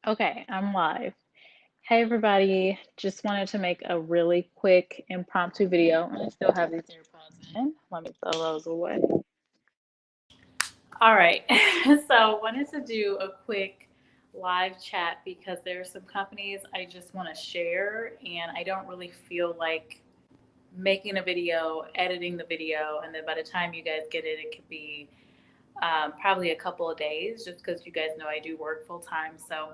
Okay, I'm live. Hey everybody, just wanted to make a really quick impromptu video. I still have these AirPods in. Let me throw those away. All right, so wanted to do a quick live chat because there are some companies I just want to share, and I don't really feel like making a video, editing the video, and then by the time you guys get it, it could be probably a couple of days just because you guys know I do work full time. So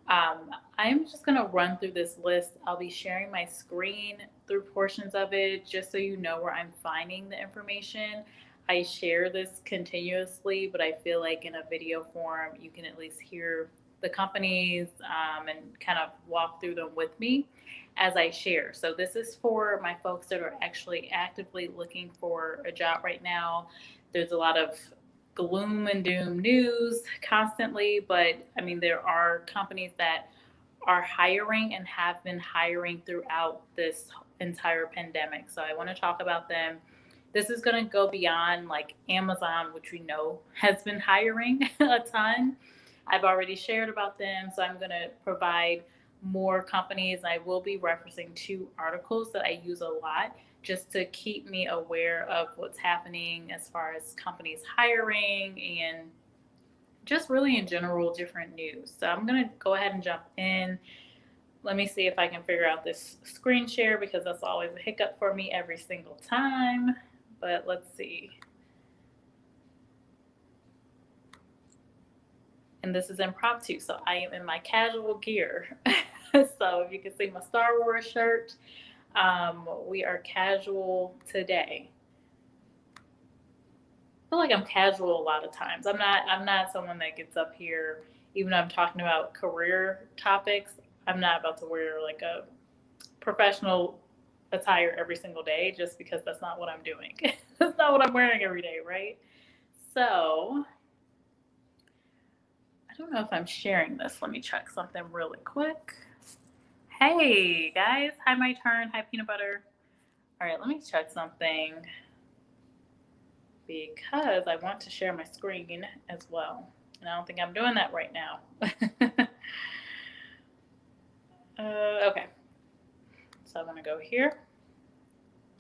I'm just going to run through this list. I'll be sharing my screen through portions of it just so you know where I'm finding the information. I share this continuously, but I feel like in a video form, you can at least hear the companies and kind of walk through them with me as I share. So, this is for my folks that are actually actively looking for a job right now. There's a lot of gloom and doom news constantly, but I mean, there are companies that are hiring and have been hiring throughout this entire pandemic. So I want to talk about them. This is going to go beyond like Amazon, which we know has been hiring a ton. I've already shared about them, so I'm going to provide more companies. I will be referencing two articles that I use a lot just to keep me aware of what's happening as far as companies hiring and just really in general different news. So I'm going to go ahead and jump in. Let me see if I can figure out this screen share because that's always a hiccup for me every single time. But let's see. And this is impromptu, so I am in my casual gear. So if you can see my Star Wars shirt, we are casual today. I feel like I'm casual a lot of times. I'm not someone that gets up here, even though I'm talking about career topics. I'm not about to wear like a professional attire every single day just because that's not what I'm doing. That's not what I'm wearing every day, right? So I don't know if I'm sharing this. Let me check something really quick. Hey guys, hi my turn, hi peanut butter. All right, let me check something because I want to share my screen as well. And I don't think I'm doing that right now. Okay, so I'm gonna go here.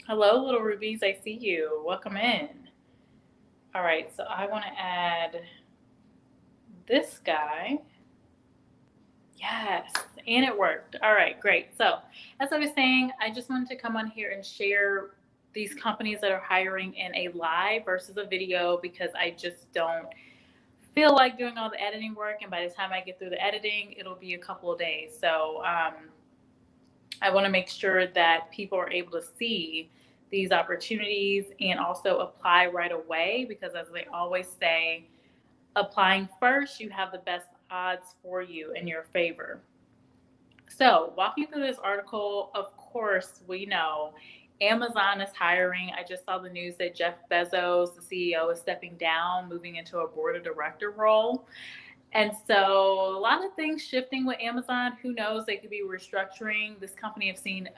Hello, little rubies, I see you. Welcome in. All right, so I want to add this guy. Yes, and it worked. All right, great. So, as I was saying, I just wanted to come on here and share these companies that are hiring in a live versus a video because I just don't feel like doing all the editing work. And by the time I get through the editing, it'll be a couple of days. So, I want to make sure that people are able to see these opportunities and also apply right away because, as they always say, applying first, you have the best odds for you in your favor. So, walking through this article, of course, we know Amazon is hiring. I just saw the news that Jeff Bezos, the CEO, is stepping down, moving into a board of director role. And so, a lot of things shifting with Amazon. Who knows? They could be restructuring. This company have seen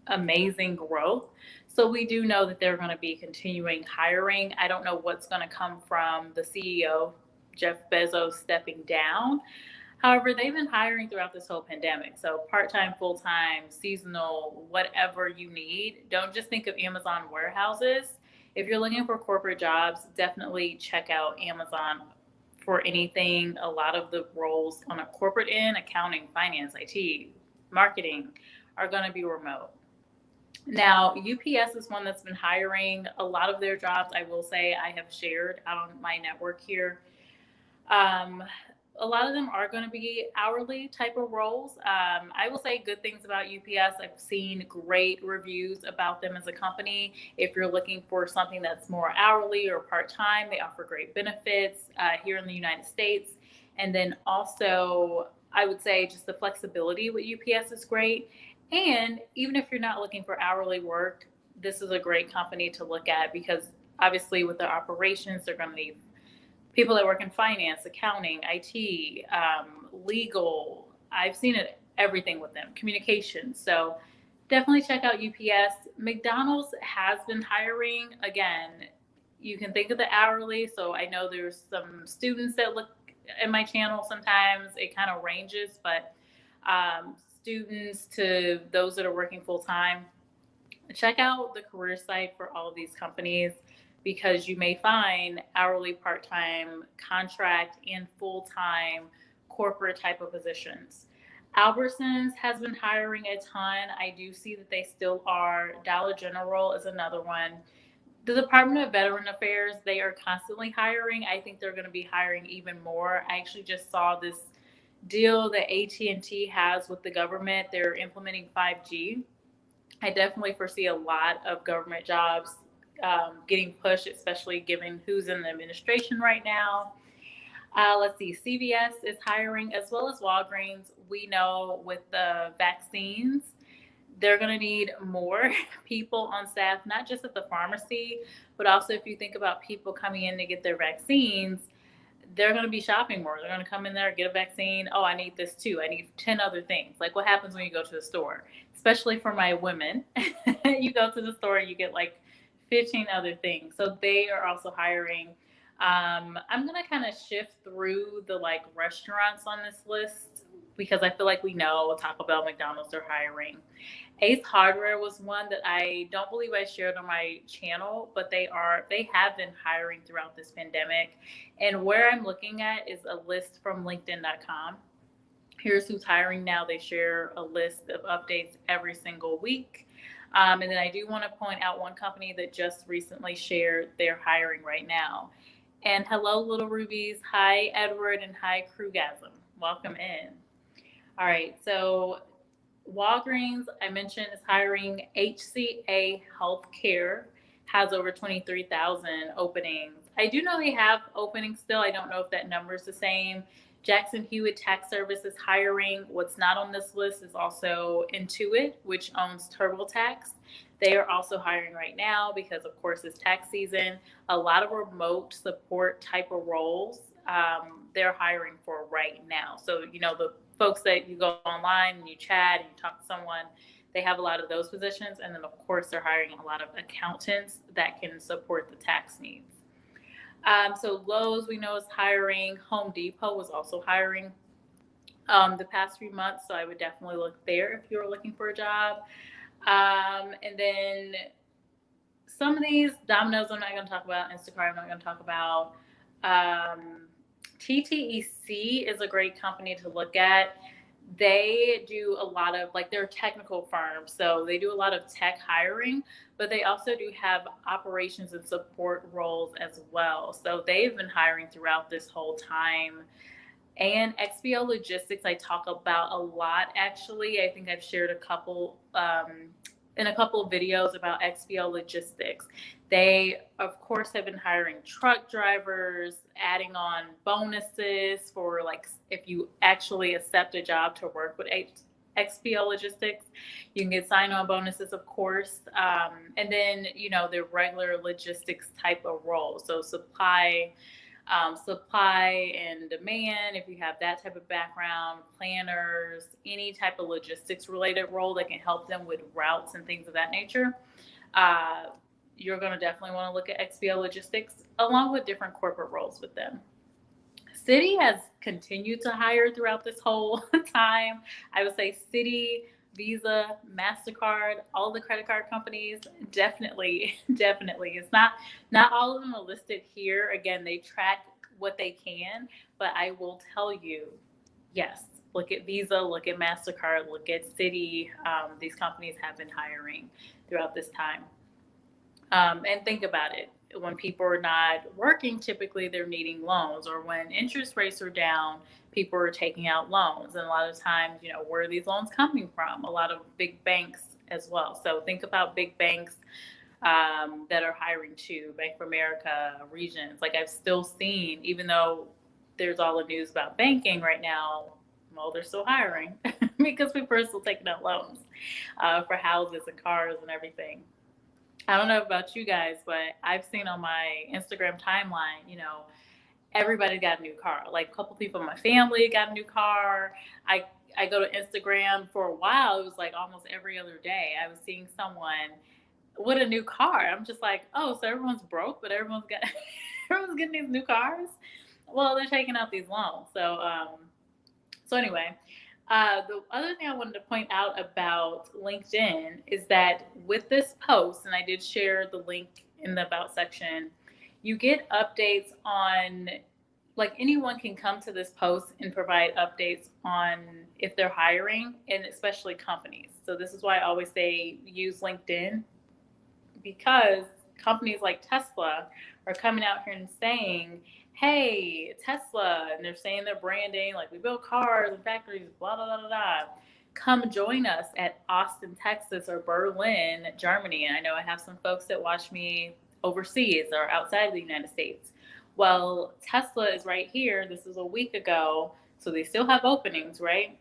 amazing growth. So we do know that they're going to be continuing hiring. I don't know what's going to come from the CEO, Jeff Bezos, stepping down. However, they've been hiring throughout this whole pandemic. So part time, full time, seasonal, whatever you need. Don't just think of Amazon warehouses. If you're looking for corporate jobs, definitely check out Amazon for anything. A lot of the roles on a corporate end, accounting, finance, IT, marketing, are going to be remote. Now, UPS is one that's been hiring a lot of their jobs. I will say I have shared out on my network here. Um, a lot of them are going to be hourly type of roles. I will say good things about UPS. I've seen great reviews about them as a company. If you're looking for something that's more hourly or part time, they offer great benefits here in the United States. And then also, I would say just the flexibility with UPS is great. And even if you're not looking for hourly work, this is a great company to look at because obviously with their operations, they're going to need people that work in finance, accounting, IT, legal. I've seen it everything with them, communication. So definitely check out UPS. McDonald's has been hiring. Again, you can think of the hourly. So I know there's some students that look in my channel. Sometimes it kind of ranges, but students to those that are working full time, check out the career site for all of these companies because you may find hourly, part time, contract, and full time corporate type of positions. Albertsons has been hiring a ton. I do see that they still are. Dollar General is another one. The Department of Veteran Affairs, they are constantly hiring. I think they're going to be hiring even more. I actually just saw this deal that AT&T has with the government. They're implementing 5G. I definitely foresee a lot of government jobs getting pushed, especially given who's in the administration right now. Let's see, CVS is hiring as well as Walgreens. We know with the vaccines, they're going to need more people on staff, not just at the pharmacy, but also if you think about people coming in to get their vaccines, they're going to be shopping more. They're going to come in there, get a vaccine. Oh, I need this too. I need 10 other things. Like what happens when you go to the store, especially for my women, you go to the store and you get like 15 other things. So they are also hiring. I'm going to kind of shift through the like restaurants on this list because I feel like we know Taco Bell, McDonald's are hiring. Ace Hardware was one that I don't believe I shared on my channel, but they have been hiring throughout this pandemic. And where I'm looking at is a list from LinkedIn.com. Here's who's hiring now. They share a list of updates every single week. And then I do want to point out one company that just recently shared they're hiring right now. And hello, little rubies. Hi, Edward, and hi, Krugasm. Welcome in. All right, so Walgreens, I mentioned, is hiring. HCA Healthcare has over 23,000 openings. I do know they have openings still. I don't know if that number is the same. Jackson Hewitt Tax Service is hiring. What's not on this list is also Intuit, which owns TurboTax. They are also hiring right now because, of course, it's tax season. A lot of remote support type of roles they're hiring for right now. So, you know, the folks that you go online and you chat and you talk to someone, they have a lot of those positions. And then, of course, they're hiring a lot of accountants that can support the tax needs. So Lowe's, we know, is hiring. Home Depot was also hiring the past few months. So I would definitely look there if you're looking for a job. And then some of these, Domino's I'm not going to talk about. Instacart I'm not going to talk about. TTEC is a great company to look at. They do a lot of, like, they're a technical firm, so they do a lot of tech hiring, but they also do have operations and support roles as well. So they've been hiring throughout this whole time. And XPO Logistics, I talk about a lot, actually. I think I've shared a couple in a couple of videos about XPO Logistics. They, of course, have been hiring truck drivers, adding on bonuses for, like, if you actually accept a job to work with XPO Logistics, you can get sign-on bonuses, of course. And then, you know, the regular logistics type of role. So supply and demand, if you have that type of background, planners, any type of logistics related role that can help them with routes and things of that nature, you're going to definitely want to look at XPO Logistics along with different corporate roles with them. Citi has continued to hire throughout this whole time. I would say Citi, Visa, MasterCard, all the credit card companies, definitely. It's not all of them are listed here. Again, they track what they can, but I will tell you, yes, look at Visa, look at MasterCard, look at Citi. These companies have been hiring throughout this time. And think about it. When people are not working, typically they're needing loans, or when interest rates are down, people are taking out loans. And a lot of times, you know, where are these loans coming from? A lot of big banks as well. So think about big banks that are hiring too, Bank of America, Regions. Like, I've still seen, even though there's all the news about banking right now, well, they're still hiring because people are still taking out loans for houses and cars and everything. I don't know about you guys, but I've seen on my Instagram timeline, you know, everybody got a new car. Like, a couple people in my family got a new car. I go to Instagram for a while. It was like almost every other day I was seeing someone with a new car. I'm just like, oh, so everyone's broke, but everyone's getting these new cars. Well, they're taking out these loans. So anyway, the other thing I wanted to point out about LinkedIn is that with this post, and I did share the link in the about section, you get updates on, like, anyone can come to this post and provide updates on if they're hiring, and especially companies. So this is why I always say use LinkedIn, because companies like Tesla are coming out here and saying, hey, Tesla, and they're saying their branding, like, we build cars and factories, blah, blah, blah, blah, blah. Come join us at Austin, Texas, or Berlin, Germany. And I know I have some folks that watch me overseas or outside of the United States. Well, Tesla is right here. This is a week ago. So they still have openings, right?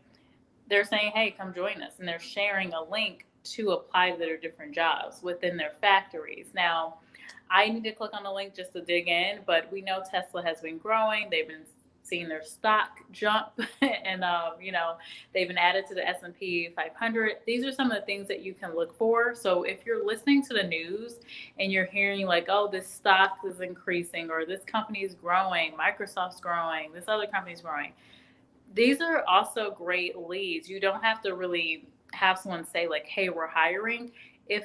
They're saying, hey, come join us. And they're sharing a link to apply to their different jobs within their factories. Now, I need to click on the link just to dig in, but we know Tesla has been growing. They've been seeing their stock jump, and they've been added to the S&P 500. These are some of the things that you can look for. So if you're listening to the news and you're hearing like, oh, this stock is increasing, or this company is growing, Microsoft's growing, this other company's growing, these are also great leads. You don't have to really have someone say like, hey, we're hiring. If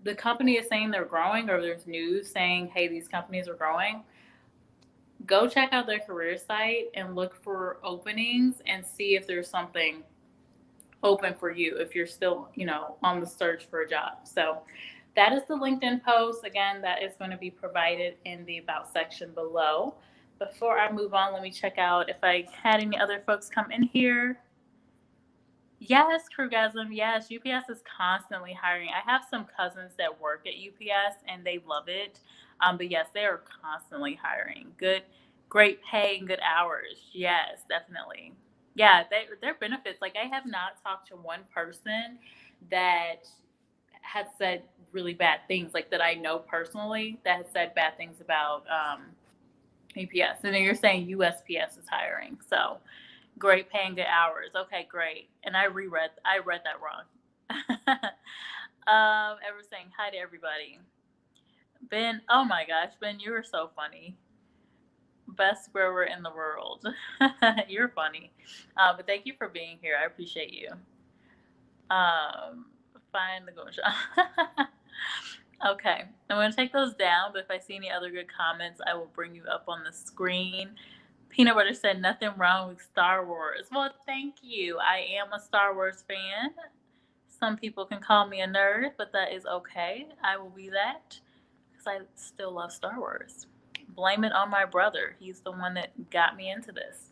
the company is saying they're growing, or there's news saying, hey, these companies are growing, go check out their career site and look for openings and see if there's something open for you if you're still, on the search for a job. So that is the LinkedIn post. Again, that is going to be provided in the about section below. Before I move on, let me check out if I had any other folks come in here. Yes, Krugasm. Yes, UPS is constantly hiring. I have some cousins that work at UPS and they love it. But yes, they are constantly hiring. Great pay and good hours. Yes, definitely. Yeah, their benefits. Like, I have not talked to one person that has said really bad things, like that I know personally, that has said bad things about UPS. And then you're saying USPS is hiring. So great paying, good hours. Okay, great. And I read that wrong. Ever saying hi to everybody. Ben, oh my gosh, Ben, you are so funny. Best grower in the world. You're funny. But thank you for being here. I appreciate you. Find the gold shot. Okay, I'm going to take those down, but if I see any other good comments, I will bring you up on the screen. Peanut Butter said, nothing wrong with Star Wars. Well, thank you. I am a Star Wars fan. Some people can call me a nerd, but that is okay. I will be that because I still love Star Wars. Blame it on my brother. He's the one that got me into this.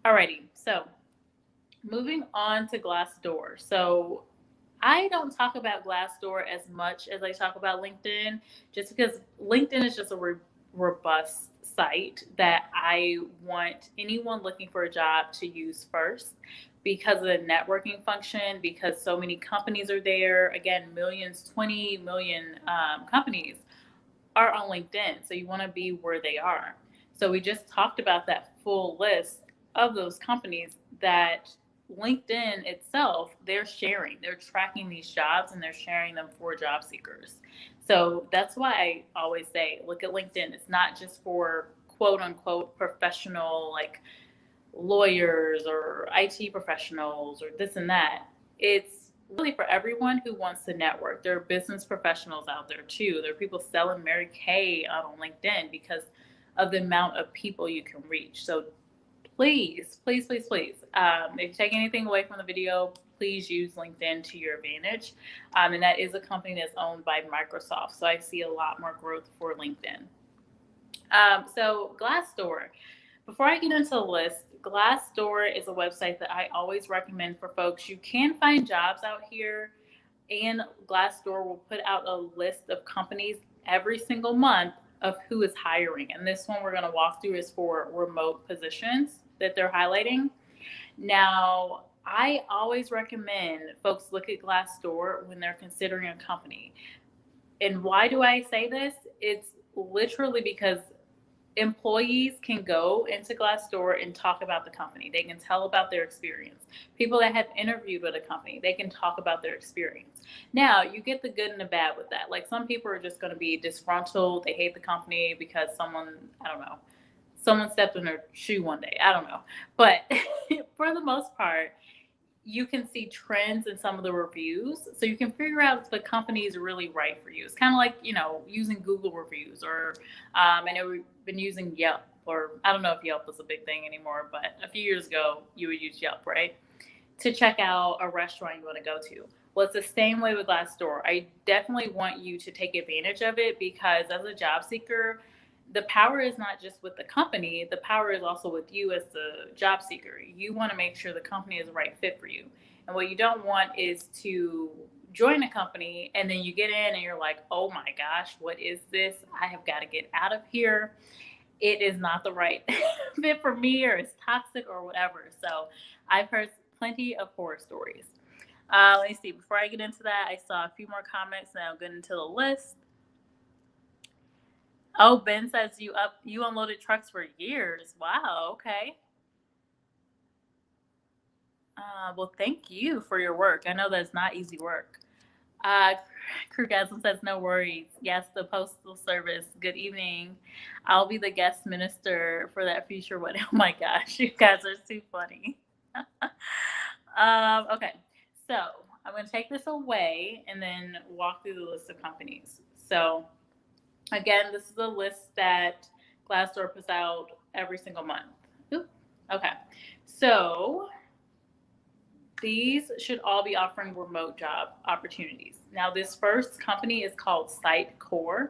Alrighty, so moving on to Glassdoor. So I don't talk about Glassdoor as much as I talk about LinkedIn, just because LinkedIn is just a robust site that I want anyone looking for a job to use first, because of the networking function, because so many companies are there. Again, 20 million companies are on LinkedIn. So you want to be where they are. So we just talked about that full list of those companies that LinkedIn itself, they're tracking these jobs and they're sharing them for job seekers. So that's why I always say, look at LinkedIn. It's not just for quote unquote professional, like lawyers or IT professionals or this and that. It's really for everyone who wants to network. There are business professionals out there too. There are people selling Mary Kay on LinkedIn because of the amount of people you can reach. So please, please, please, please, if you take anything away from the video, please use LinkedIn to your advantage. And that is a company that's owned by Microsoft. So I see a lot more growth for LinkedIn. So Glassdoor. Before I get into the list, Glassdoor is a website that I always recommend for folks. You can find jobs out here, and Glassdoor will put out a list of companies every single month of who is hiring. And this one we're going to walk through is for remote positions that they're highlighting. Now, I always recommend folks look at Glassdoor when they're considering a company. And why do I say this? It's literally because employees can go into Glassdoor and talk about the company. They can tell about their experience. People that have interviewed with a company, they can talk about their experience. Now, you get the good and the bad with that. Like, some people are just going to be disgruntled. They hate the company because someone, I don't know, someone stepped on her shoe one day. I don't know. But for the most part, you can see trends in some of the reviews. So you can figure out if the company is really right for you. It's kind of like, using Google reviews, or I know we've been using Yelp, or I don't know if Yelp is a big thing anymore, but a few years ago you would use Yelp, right? To check out a restaurant you want to go to. Well, it's the same way with Glassdoor. I definitely want you to take advantage of it, because as a job seeker, the power is not just with the company, the power is also with you as the job seeker. You want to make sure the company is the right fit for you. And what you don't want is to join a company and then you get in and you're like, oh my gosh, what is this? I have got to get out of here. It is not the right fit for me, or it's toxic or whatever. So I've heard plenty of horror stories. Let me see. Before I get into that, I saw a few more comments. Now I'll get into the list. Oh, Ben says you unloaded trucks for years. Wow. Okay. Well, thank you for your work. I know that's not easy work. Uh, Krugasm says no worries. Yes, the Postal Service. Good evening. I'll be the guest minister for that future wedding. Oh my gosh, you guys are too funny. Okay, so I'm going to take this away and then walk through the list of companies. So again, this is a list that Glassdoor puts out every single month. Oop. Okay, so these should all be offering remote job opportunities. Now, this first company is called Sitecore,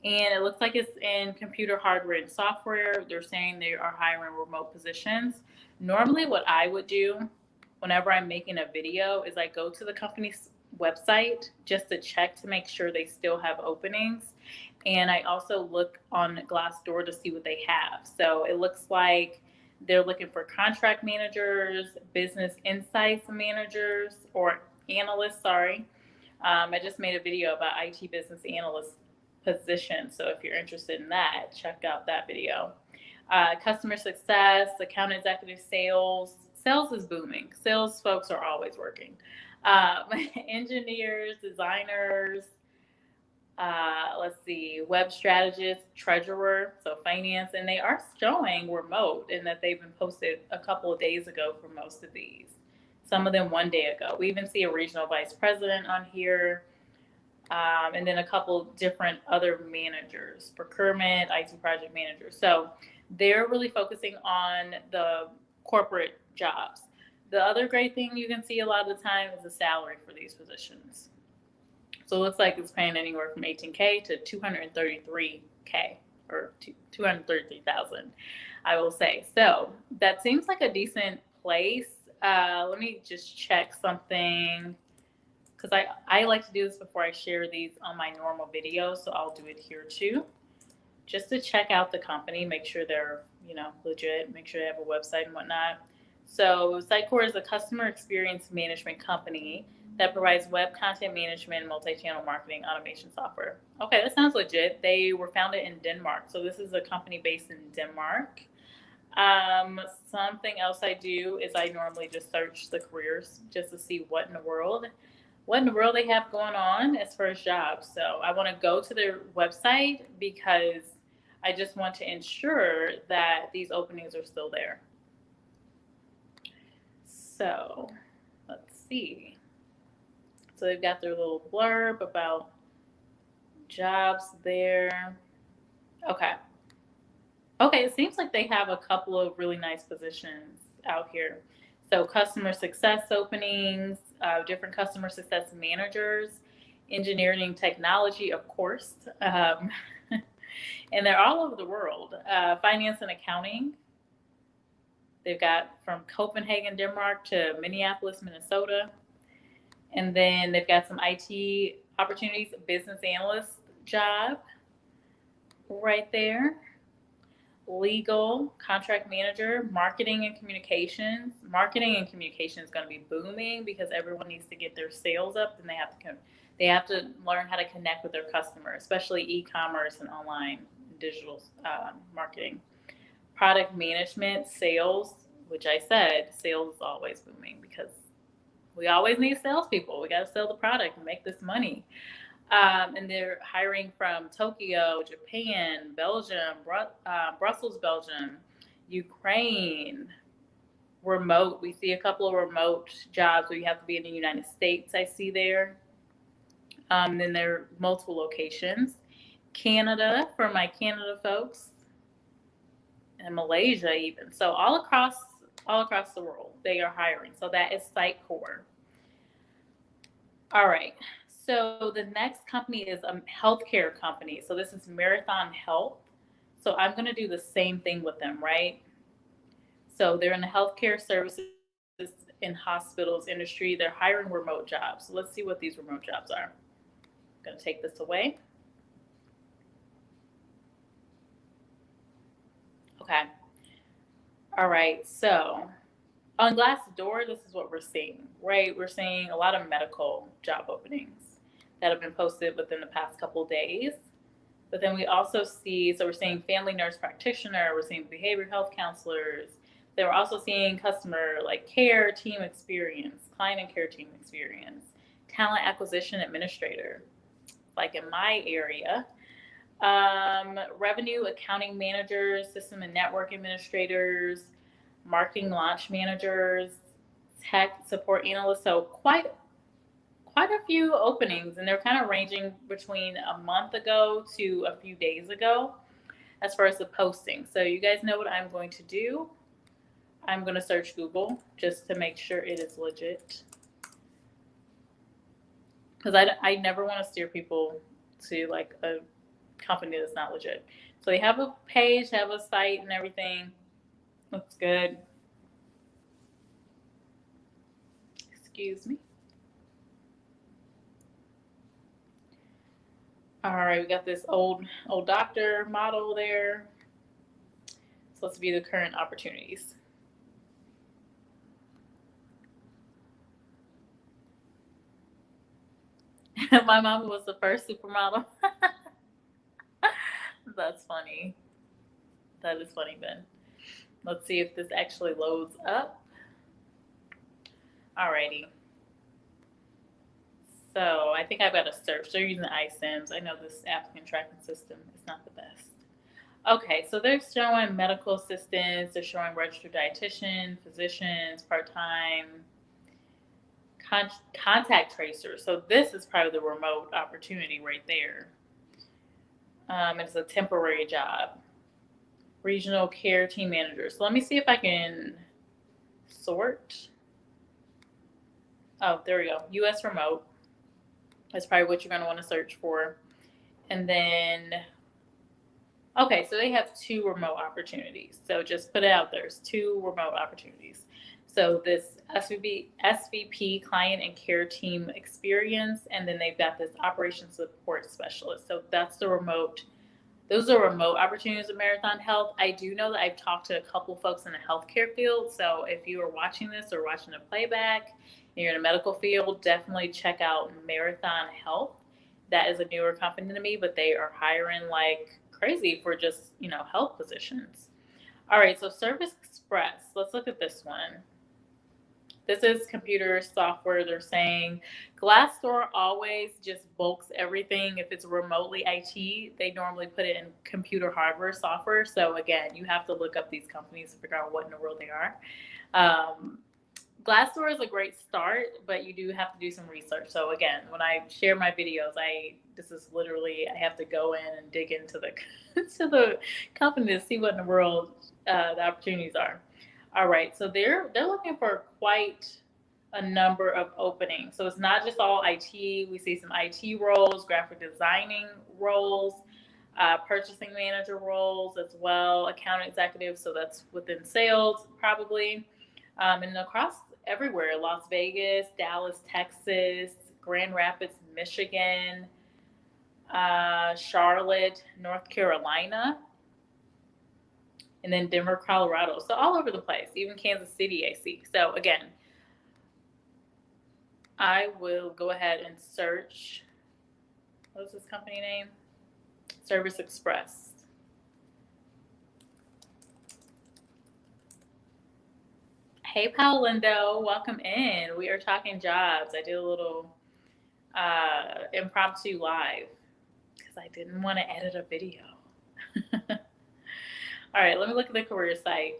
and it looks like it's in computer hardware and software. They're saying they are hiring remote positions. Normally, what I would do whenever I'm making a video is I go to the company's website just to check to make sure they still have openings. And I also look on Glassdoor to see what they have. So it looks like they're looking for contract managers, business insights managers, or analysts, sorry. I just made a video about IT business analyst position. So if you're interested in that, check out that video. Customer success, account executive, sales. Sales is booming. Sales folks are always working. Engineers, designers, let's see, web strategist, treasurer, so finance, and they are showing remote, and that they've been posted a couple of days ago for most of these. Some of them one day ago. We even see a regional vice president on here, and then a couple different other managers, procurement, IT project managers. So they're really focusing on the corporate jobs. The other great thing you can see a lot of the time is the salary for these positions. So it looks like it's paying anywhere from 18K to 233K, or 233,000, I will say. So that seems like a decent place. Let me just check something, because I like to do this before I share these on my normal videos, so I'll do it here too, just to check out the company, make sure they're legit, make sure they have a website and whatnot. So Sitecore is a customer experience management company that provides web content management and multi-channel marketing automation software. Okay, that sounds legit. They were founded in Denmark. So this is a company based in Denmark. Something else I do is I normally just search the careers just to see what in the world they have going on as far as jobs. So I want to go to their website because I just want to ensure that these openings are still there. So let's see. So they've got their little blurb about jobs there. Okay, it seems like they have a couple of really nice positions out here. So customer success openings, different customer success managers, engineering and technology, of course. And they're all over the world. Finance and accounting. They've got from Copenhagen, Denmark to Minneapolis, Minnesota. And then they've got some IT opportunities, business analyst job right there. Legal, contract manager, marketing and communications. Marketing and communication is going to be booming because everyone needs to get their sales up, and they have to learn how to connect with their customers, especially e-commerce and online digital marketing. Product management, sales, which I said, sales is always booming because we always need salespeople. We got to sell the product and make this money. And they're hiring from Tokyo, Japan, Belgium, Brussels, Belgium, Ukraine, remote. We see a couple of remote jobs where you have to be in the United States, I see there. Then there are multiple locations. Canada for my Canada folks, and Malaysia even. So all across the world they are hiring. So that is Sitecore. All right. So the next company is a healthcare company. So this is Marathon Health. So I'm going to do the same thing with them, right? So they're in the healthcare services in hospitals industry. They're hiring remote jobs. So let's see what these remote jobs are. I'm going to take this away. Okay. All right. So on Glassdoor, this is what we're seeing, right? We're seeing a lot of medical job openings that have been posted within the past couple of days. But then we also see, so we're seeing family nurse practitioner, we're seeing behavioral health counselors. Then we're also seeing customer like care team experience, client and care team experience, talent acquisition administrator, like in my area, revenue accounting managers, system and network administrators, marketing launch managers, tech support analysts. So quite a few openings, and they're kind of ranging between a month ago to a few days ago as far as the posting. So you guys know what I'm going to do. I'm going to search Google just to make sure it is legit, because I never want to steer people to like a company that's not legit. So they have a page, have a site and everything. Looks good. Excuse me. All right, we got this old doctor model there. So let's view the current opportunities. My mama was the first supermodel. That's funny. That is funny, Ben. Let's see if this actually loads up. Alrighty. So I think I've got to search. They're using iSIMS. I know this applicant tracking system is not the best. Okay, so they're showing medical assistants, they're showing registered dietitian, physicians, part-time, contact tracers. So this is probably the remote opportunity right there. It's a temporary job. Regional care team manager. So let me see if I can sort. Oh, there we go. US remote. That's probably what you're going to want to search for. And then, okay, so they have 2 remote opportunities. So just put it out there. There's 2 remote opportunities. So this SVP client and care team experience, and then they've got this operations support specialist. So that's the remote. Those are remote opportunities at Marathon Health. I do know that I've talked to a couple folks in the healthcare field. So if you are watching this or watching a playback and you're in a medical field, definitely check out Marathon Health. That is a newer company to me, but they are hiring like crazy for just, health positions. All right, so Service Express. Let's look at this one. This is computer software. They're saying Glassdoor always just bulks everything. If it's remotely IT, they normally put it in computer hardware software. So again, you have to look up these companies to figure out what in the world they are. Glassdoor is a great start, but you do have to do some research. So again, when I share my videos, I have to go in and dig into the to the company to see what in the world the opportunities are. All right, so they're looking for quite a number of openings. So it's not just all IT. We see some IT roles, graphic designing roles, purchasing manager roles as well, account executive. So that's within sales probably, and across everywhere: Las Vegas, Dallas, Texas, Grand Rapids, Michigan, Charlotte, North Carolina, and then Denver, Colorado. So all over the place, even Kansas City, I see. So again, I will go ahead and search. What is this company name? Service Express. Hey, Paulindo, welcome in. We are talking jobs. I did a little impromptu live because I didn't want to edit a video. All right, let me look at the career site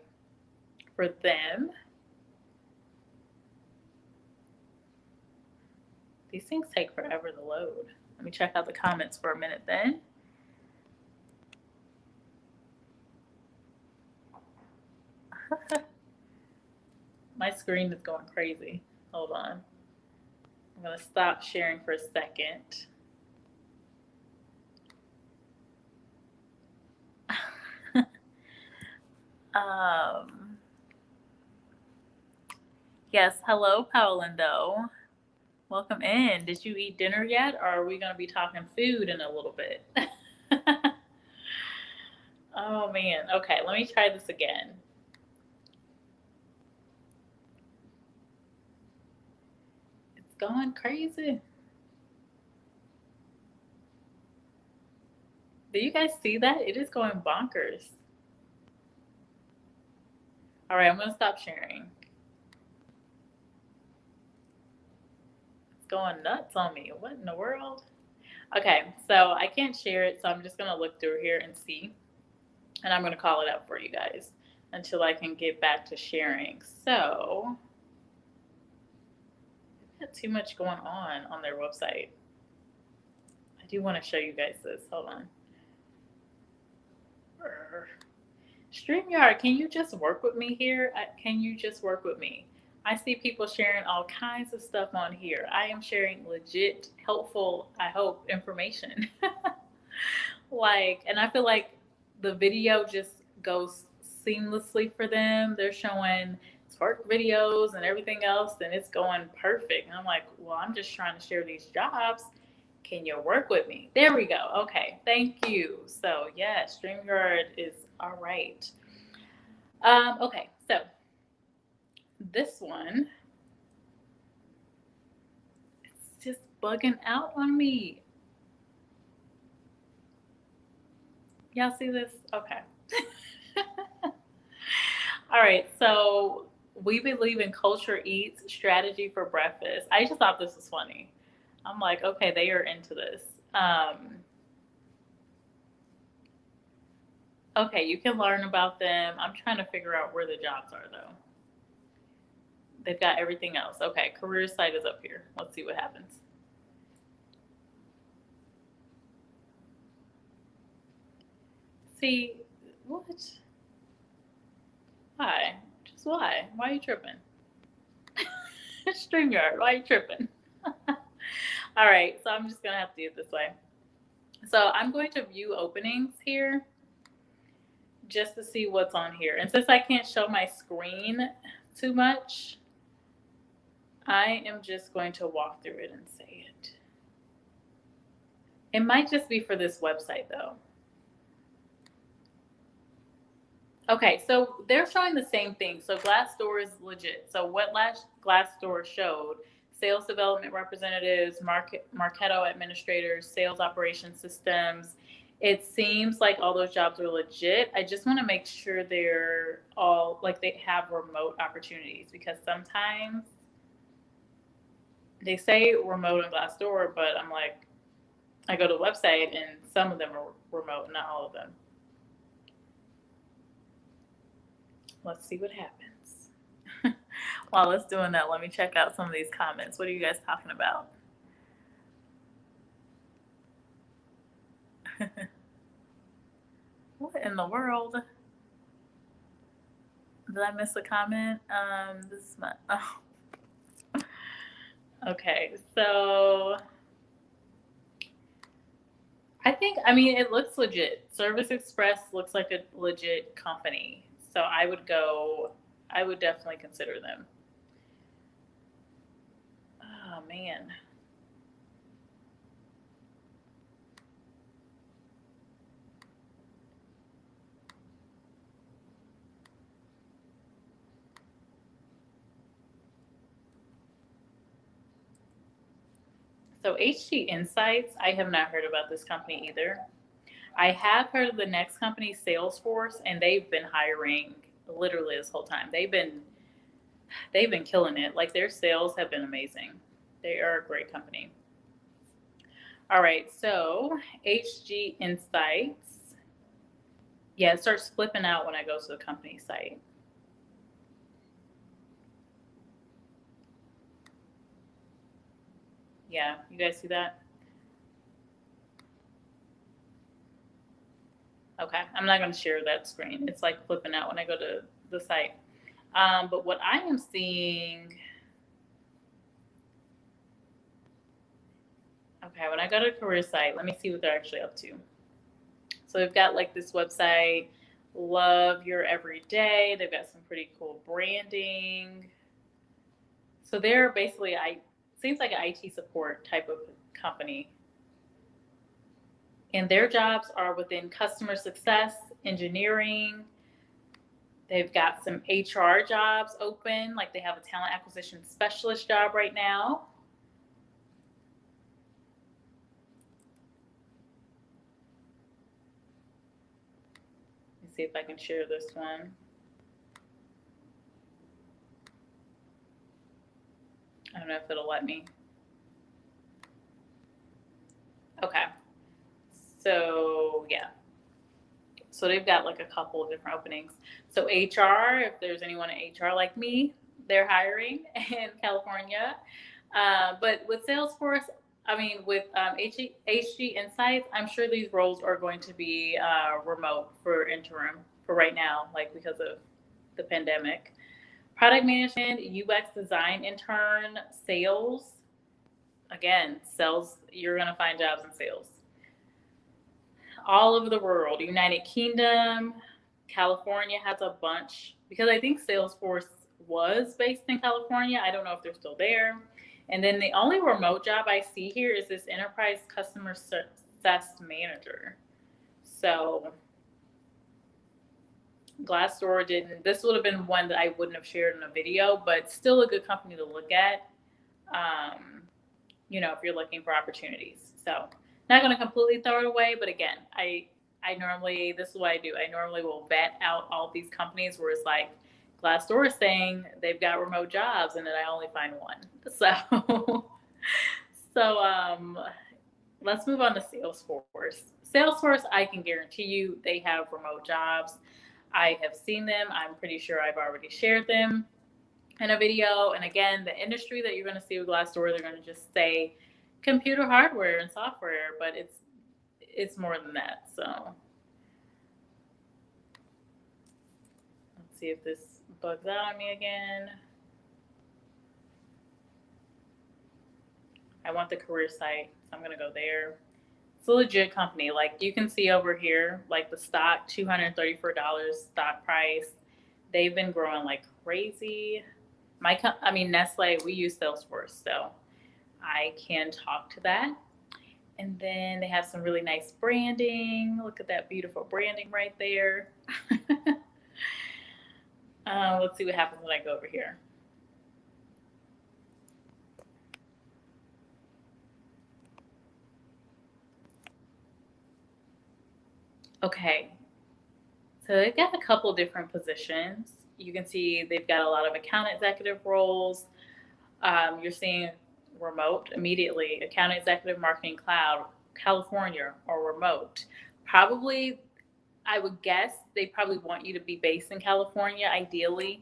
for them. These things take forever to load. Let me check out the comments for a minute then. My screen is going crazy. Hold on. I'm going to stop sharing for a second. Yes, hello, Paolindo. Welcome in. Did you eat dinner yet, or are we going to be talking food in a little bit? Oh, man. Okay, let me try this again. It's going crazy. Do you guys see that? It is going bonkers. All right, I'm going to stop sharing. It's going nuts on me. What in the world? Okay, so I can't share it, so I'm just going to look through here and see. And I'm going to call it out for you guys until I can get back to sharing. So, they've got too much going on their website. I do want to show you guys this. Hold on. StreamYard, can you just work with me here? Can you just work with me? I see people sharing all kinds of stuff on here. I am sharing legit, helpful, I hope, information. And I feel like the video just goes seamlessly for them. They're showing work videos and everything else, and it's going perfect. And I'm like, well, I'm just trying to share these jobs. Can you work with me? There we go. Okay, thank you. So yeah, StreamYard is all right. Okay, so this one, it's just bugging out on me. Y'all see this? Okay. All right, so we believe in culture eats strategy for breakfast. I just thought this was funny. I'm like, okay, they are into this. Okay, you can learn about them. I'm trying to figure out where the jobs are, though. They've got everything else. Okay, career site is up here. Let's see what happens. See, what? Why? Just why? Why are you tripping? StreamYard, why are you tripping? All right, so I'm just going to have to do it this way. So I'm going to view openings here just to see what's on here. And since I can't show my screen too much, I am just going to walk through it and say it. It might just be for this website, though. Okay, so they're showing the same thing. So Glassdoor is legit. So what last Glassdoor showed, sales development representatives, Marketo administrators, sales operations systems. It seems like all those jobs are legit. I just want to make sure they're all, like, they have remote opportunities, because sometimes they say remote on Glassdoor, but I'm like, I go to the website and some of them are remote, not all of them. Let's see what happens. While it's doing that, let me check out some of these comments. What are you guys talking about? What in the world? Did I miss a comment? This is my, oh. Okay, so I mean, it looks legit. Service Express looks like a legit company. So I would definitely consider them. Oh, man. So HG Insights, I have not heard about this company either. I have heard of the next company, Salesforce, and they've been hiring literally this whole time. They've been killing it. Like, their sales have been amazing. They are a great company. All right, so HG Insights. Yeah, it starts flipping out when I go to the company site. Yeah, you guys see that? Okay, I'm not going to share that screen. It's like flipping out when I go to the site. But what I am seeing, okay, when I go to the career site, let me see what they're actually up to. So they've got like this website, Love Your Everyday. They've got some pretty cool branding. So they're basically, I seems like an IT support type of company. And their jobs are within customer success, engineering. They've got some HR jobs open, like they have a talent acquisition specialist job right now. Let me see if I can share this one. I don't know if it'll let me. Okay. So, yeah. So they've got like a couple of different openings. So HR, if there's anyone in HR like me, they're hiring in California. But with Salesforce, I mean, with HG Insights, I'm sure these roles are going to be remote for interim for right now, like because of the pandemic. Product management, UX design intern, sales. Again, sales, you're going to find jobs in sales all over the world. United Kingdom, California has a bunch because I think Salesforce was based in California. I don't know if they're still there. And then the only remote job I see here is this enterprise customer success manager. So Glassdoor didn't, this would have been one that I wouldn't have shared in a video, but still a good company to look at, if you're looking for opportunities. So not going to completely throw it away, but again, I normally, this is what I do. I normally will vet out all these companies where it's like Glassdoor is saying they've got remote jobs, and then I only find one. So, so let's move on to Salesforce. Salesforce, I can guarantee you they have remote jobs. I have seen them. I'm pretty sure I've already shared them in a video. And again, the industry that you're going to see with Glassdoor, they're going to just say computer hardware and software, but it's more than that. So let's see if this bugs out on me again. I want the career site, so I'm going to go there. It's a legit company. Like you can see over here, like the stock, $234 stock price. They've been growing like crazy. Nestle, we use Salesforce, so I can talk to that. And then they have some really nice branding. Look at that beautiful branding right there. Let's see what happens when I go over here. Okay, so they've got a couple different positions. You can see they've got a lot of account executive roles. You're seeing remote immediately, account executive marketing cloud, California or remote. Probably, I would guess they probably want you to be based in California ideally,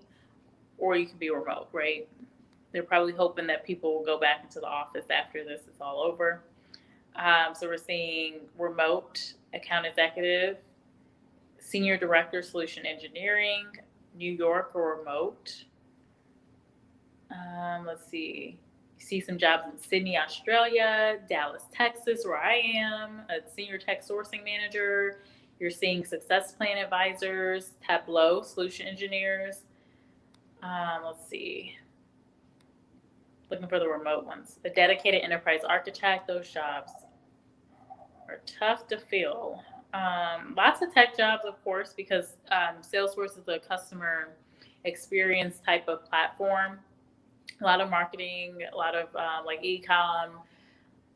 or you can be remote, right? They're probably hoping that people will go back into the office after this is all over. So we're seeing remote account executive, senior director solution engineering, New York or remote. Let's see. You see some jobs in Sydney, Australia, Dallas, Texas, where I am, a senior tech sourcing manager. You're seeing success plan advisors, Tableau solution engineers. Let's see. Looking for the remote ones. A dedicated enterprise architect. Those jobs are tough to fill. Lots of tech jobs, of course, because Salesforce is a customer experience type of platform. A lot of marketing, a lot of like e-com.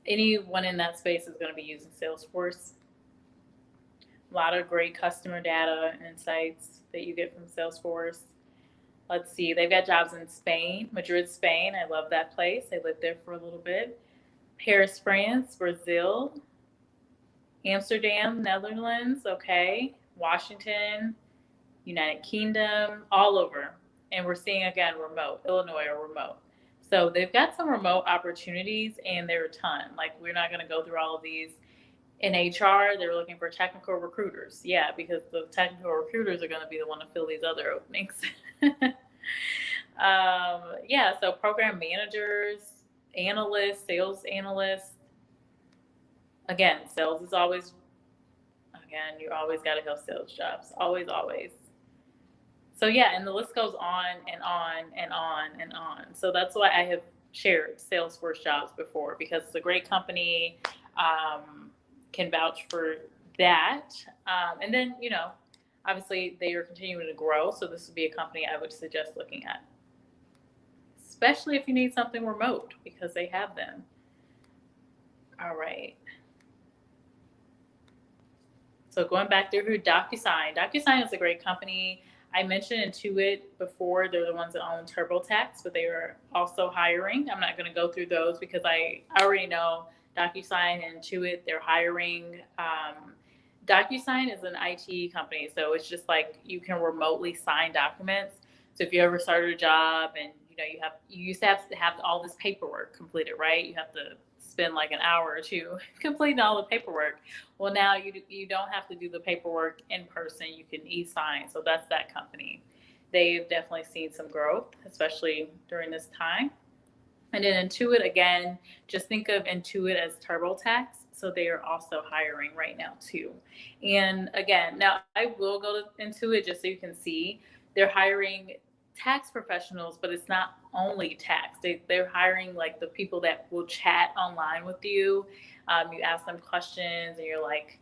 Anyone in that space is going to be using Salesforce. A lot of great customer data and insights that you get from Salesforce. Let's see, they've got jobs in Spain, Madrid, Spain. I love that place. I lived there for a little bit. Paris, France, Brazil, Amsterdam, Netherlands, okay, Washington, United Kingdom, all over. And we're seeing again remote, Illinois or remote. So they've got some remote opportunities and they're a ton. Like we're not going to go through all of these. In HR, they're looking for technical recruiters. Yeah, because the technical recruiters are going to be the one to fill these other openings. Yeah, so program managers, analysts, sales analysts. Again, sales is always, again, you always got to have sales jobs. Always, always. So yeah, and the list goes on and on and on and on. So that's why I have shared Salesforce jobs before, because it's a great company. Can vouch for that. And then, obviously they are continuing to grow. So this would be a company I would suggest looking at, especially if you need something remote, because they have them. All right. So going back through DocuSign. DocuSign is a great company. I mentioned Intuit before. They're the ones that own TurboTax, but they are also hiring. I'm not going to go through those because I already know DocuSign and Intuit, they're hiring. DocuSign is an IT company, so it's just like you can remotely sign documents. So if you ever started a job and you used to have all this paperwork completed, right? You have to spend like an hour or two completing all the paperwork. Well, now you don't have to do the paperwork in person. You can e-sign. So that's that company. They've definitely seen some growth, especially during this time. And then Intuit, again, just think of Intuit as TurboTax. So they are also hiring right now too. And again, now I will go to Intuit just so you can see. They're hiring tax professionals, but it's not only tax. They're hiring like the people that will chat online with you. You ask them questions and you're like,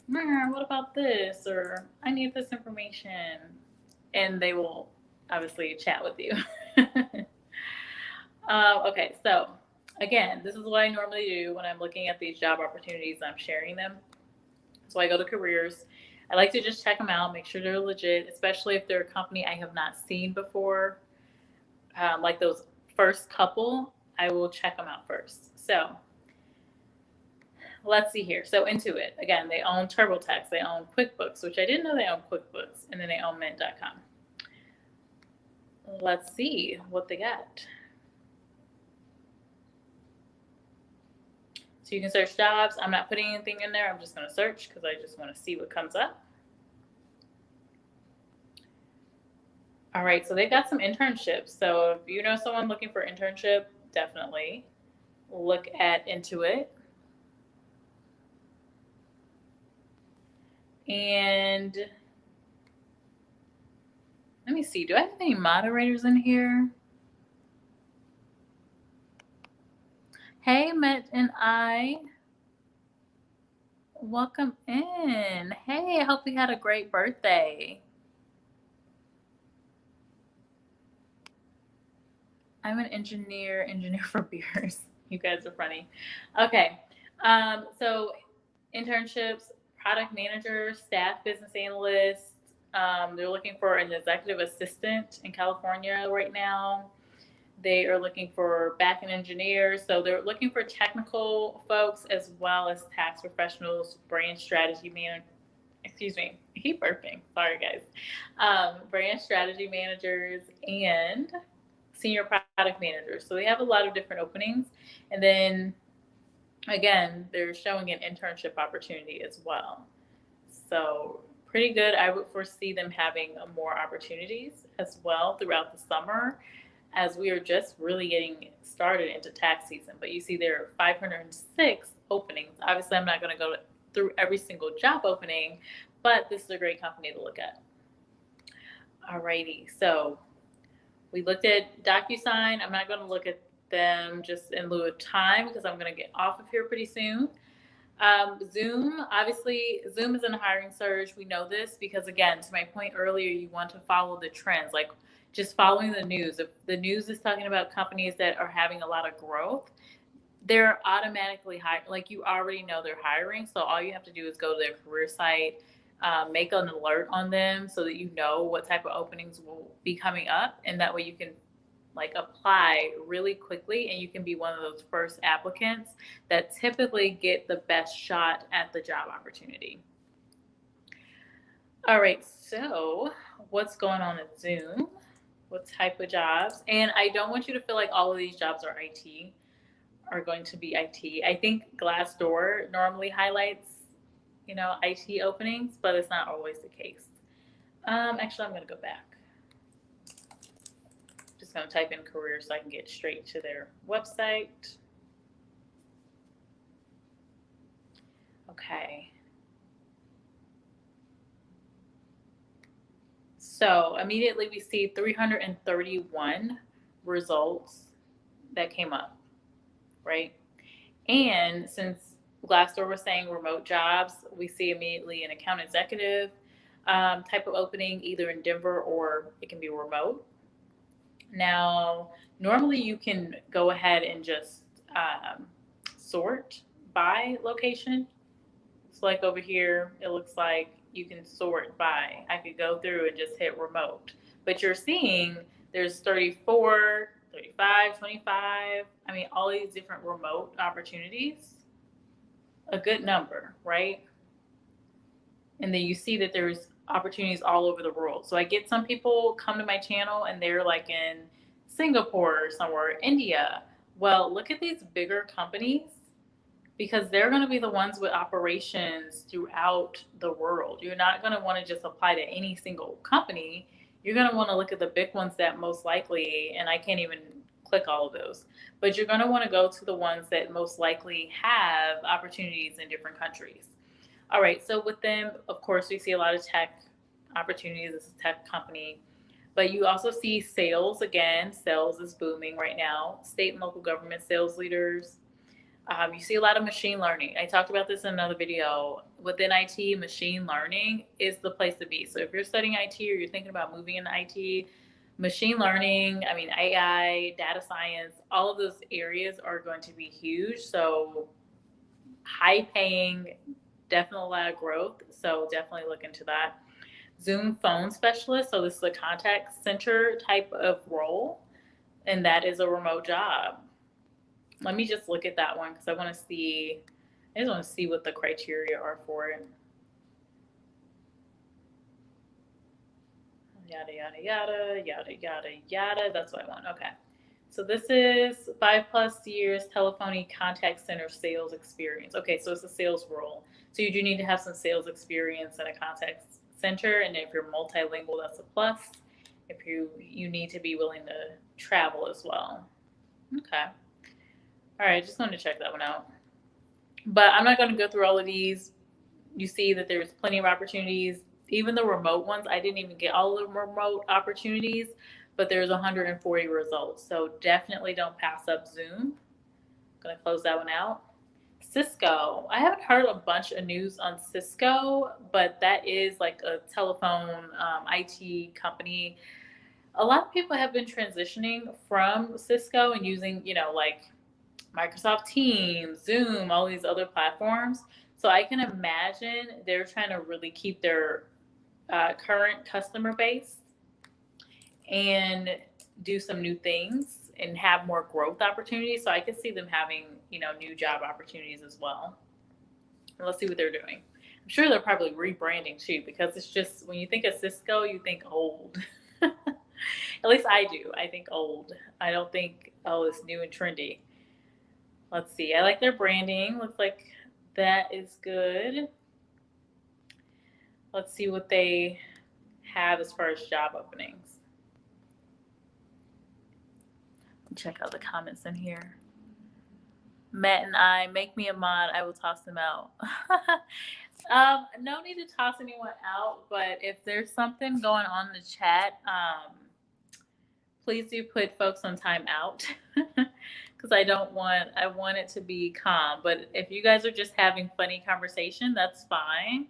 what about this? Or I need this information. And they will obviously chat with you. Okay, so again, this is what I normally do when I'm looking at these job opportunities and I'm sharing them. So I go to careers. I like to just check them out, make sure they're legit, especially if they're a company I have not seen before. Like those first couple, I will check them out first. So let's see here. So Intuit, again, they own TurboTax, they own QuickBooks, which I didn't know they own QuickBooks, and then they own Mint.com. Let's see what they got. So you can search jobs. I'm not putting anything in there. I'm just going to search because I just want to see what comes up. All right, so they've got some internships. So if you know someone looking for internship, definitely look at Intuit. And let me see, do I have any moderators in here? Hey, Met and I. Welcome in. Hey, I hope you had a great birthday. I'm an engineer for beers. You guys are funny. Okay. So internships, product manager, staff business analyst. They're looking for an executive assistant in California right now. They are looking for back-end engineers. So they're looking for technical folks as well as tax professionals, brand strategy manager. Excuse me, I keep burping. Sorry, guys. Brand strategy managers and senior product managers. So they have a lot of different openings. And then again, they're showing an internship opportunity as well. So pretty good. I would foresee them having more opportunities as well throughout the summer, as we are just really getting started into tax season. But you see there are 506 openings. Obviously, I'm not going to go through every single job opening, but this is a great company to look at. Alrighty, so we looked at DocuSign. I'm not going to look at them just in lieu of time because I'm going to get off of here pretty soon. Zoom, obviously, Zoom is in a hiring surge. We know this because, again, to my point earlier, you want to follow the trends, like just following the news. If the news is talking about companies that are having a lot of growth, they're automatically hiring. Like you already know they're hiring. So all you have to do is go to their career site, make an alert on them so that you know what type of openings will be coming up. And that way you can like apply really quickly, and you can be one of those first applicants that typically get the best shot at the job opportunity. All right, so what's going on at Zoom? What type of jobs? And I don't want you to feel like all of these jobs are IT, are going to be IT. I think Glassdoor normally highlights, IT openings, but it's not always the case. Actually, I'm going to go back. Just going to type in career so I can get straight to their website. Okay. So immediately we see 331 results that came up, right? And since Glassdoor was saying remote jobs, we see immediately an account executive type of opening, either in Denver or it can be remote. Now, normally you can go ahead and just sort by location. So like over here, it looks like you can sort by. I could go through and just hit remote. But you're seeing there's 34, 35, 25. I mean, all these different remote opportunities. A good number, right? And then you see that there's opportunities all over the world. So I get some people come to my channel and they're like in Singapore or somewhere, India. Well, look at these bigger companies because they're going to be the ones with operations throughout the world. You're not going to want to just apply to any single company. You're going to want to look at the big ones that most likely, and I can't even click all of those, but you're going to want to go to the ones that most likely have opportunities in different countries. All right, so with them, of course, we see a lot of tech opportunities. It's a tech company. But you also see sales again. Sales is booming right now. State and local government sales leaders. You see a lot of machine learning. I talked about this in another video. Within IT, machine learning is the place to be. So if you're studying IT or you're thinking about moving into IT, machine learning, AI, data science, all of those areas are going to be huge. So high paying, definitely a lot of growth. So definitely look into that. Zoom phone specialist. So this is a contact center type of role, and that is a remote job. Let me just look at that one because I just want to see what the criteria are for it. Yada, yada, yada, yada, yada, yada. That's what I want. Okay. So this is 5+ years telephony contact center sales experience. Okay, so it's a sales role. So you do need to have some sales experience in a contact center, and if you're multilingual, that's a plus. If you need to be willing to travel as well. Okay. All right, just wanted to check that one out. But I'm not going to go through all of these. You see that there's plenty of opportunities. Even the remote ones, I didn't even get all of the remote opportunities, but there's 140 results. So definitely don't pass up Zoom. I'm going to close that one out. Cisco. I haven't heard a bunch of news on Cisco, but that is like a telephone IT company. A lot of people have been transitioning from Cisco and using, like Microsoft Teams, Zoom, all these other platforms. So I can imagine they're trying to really keep their current customer base and do some new things and have more growth opportunities. So I could see them having, new job opportunities as well. And let's see what they're doing. I'm sure they're probably rebranding too, because it's just, when you think of Cisco, you think old. At least I do. I think old. I don't think, it's new and trendy. Let's see. I like their branding. Looks like that is good. Let's see what they have as far as job openings. Check out the comments in here. Matt and I, make me a mod. I will toss them out. No need to toss anyone out, but if there's something going on in the chat, please do put folks on timeout because I want it to be calm. But if you guys are just having funny conversation, that's fine.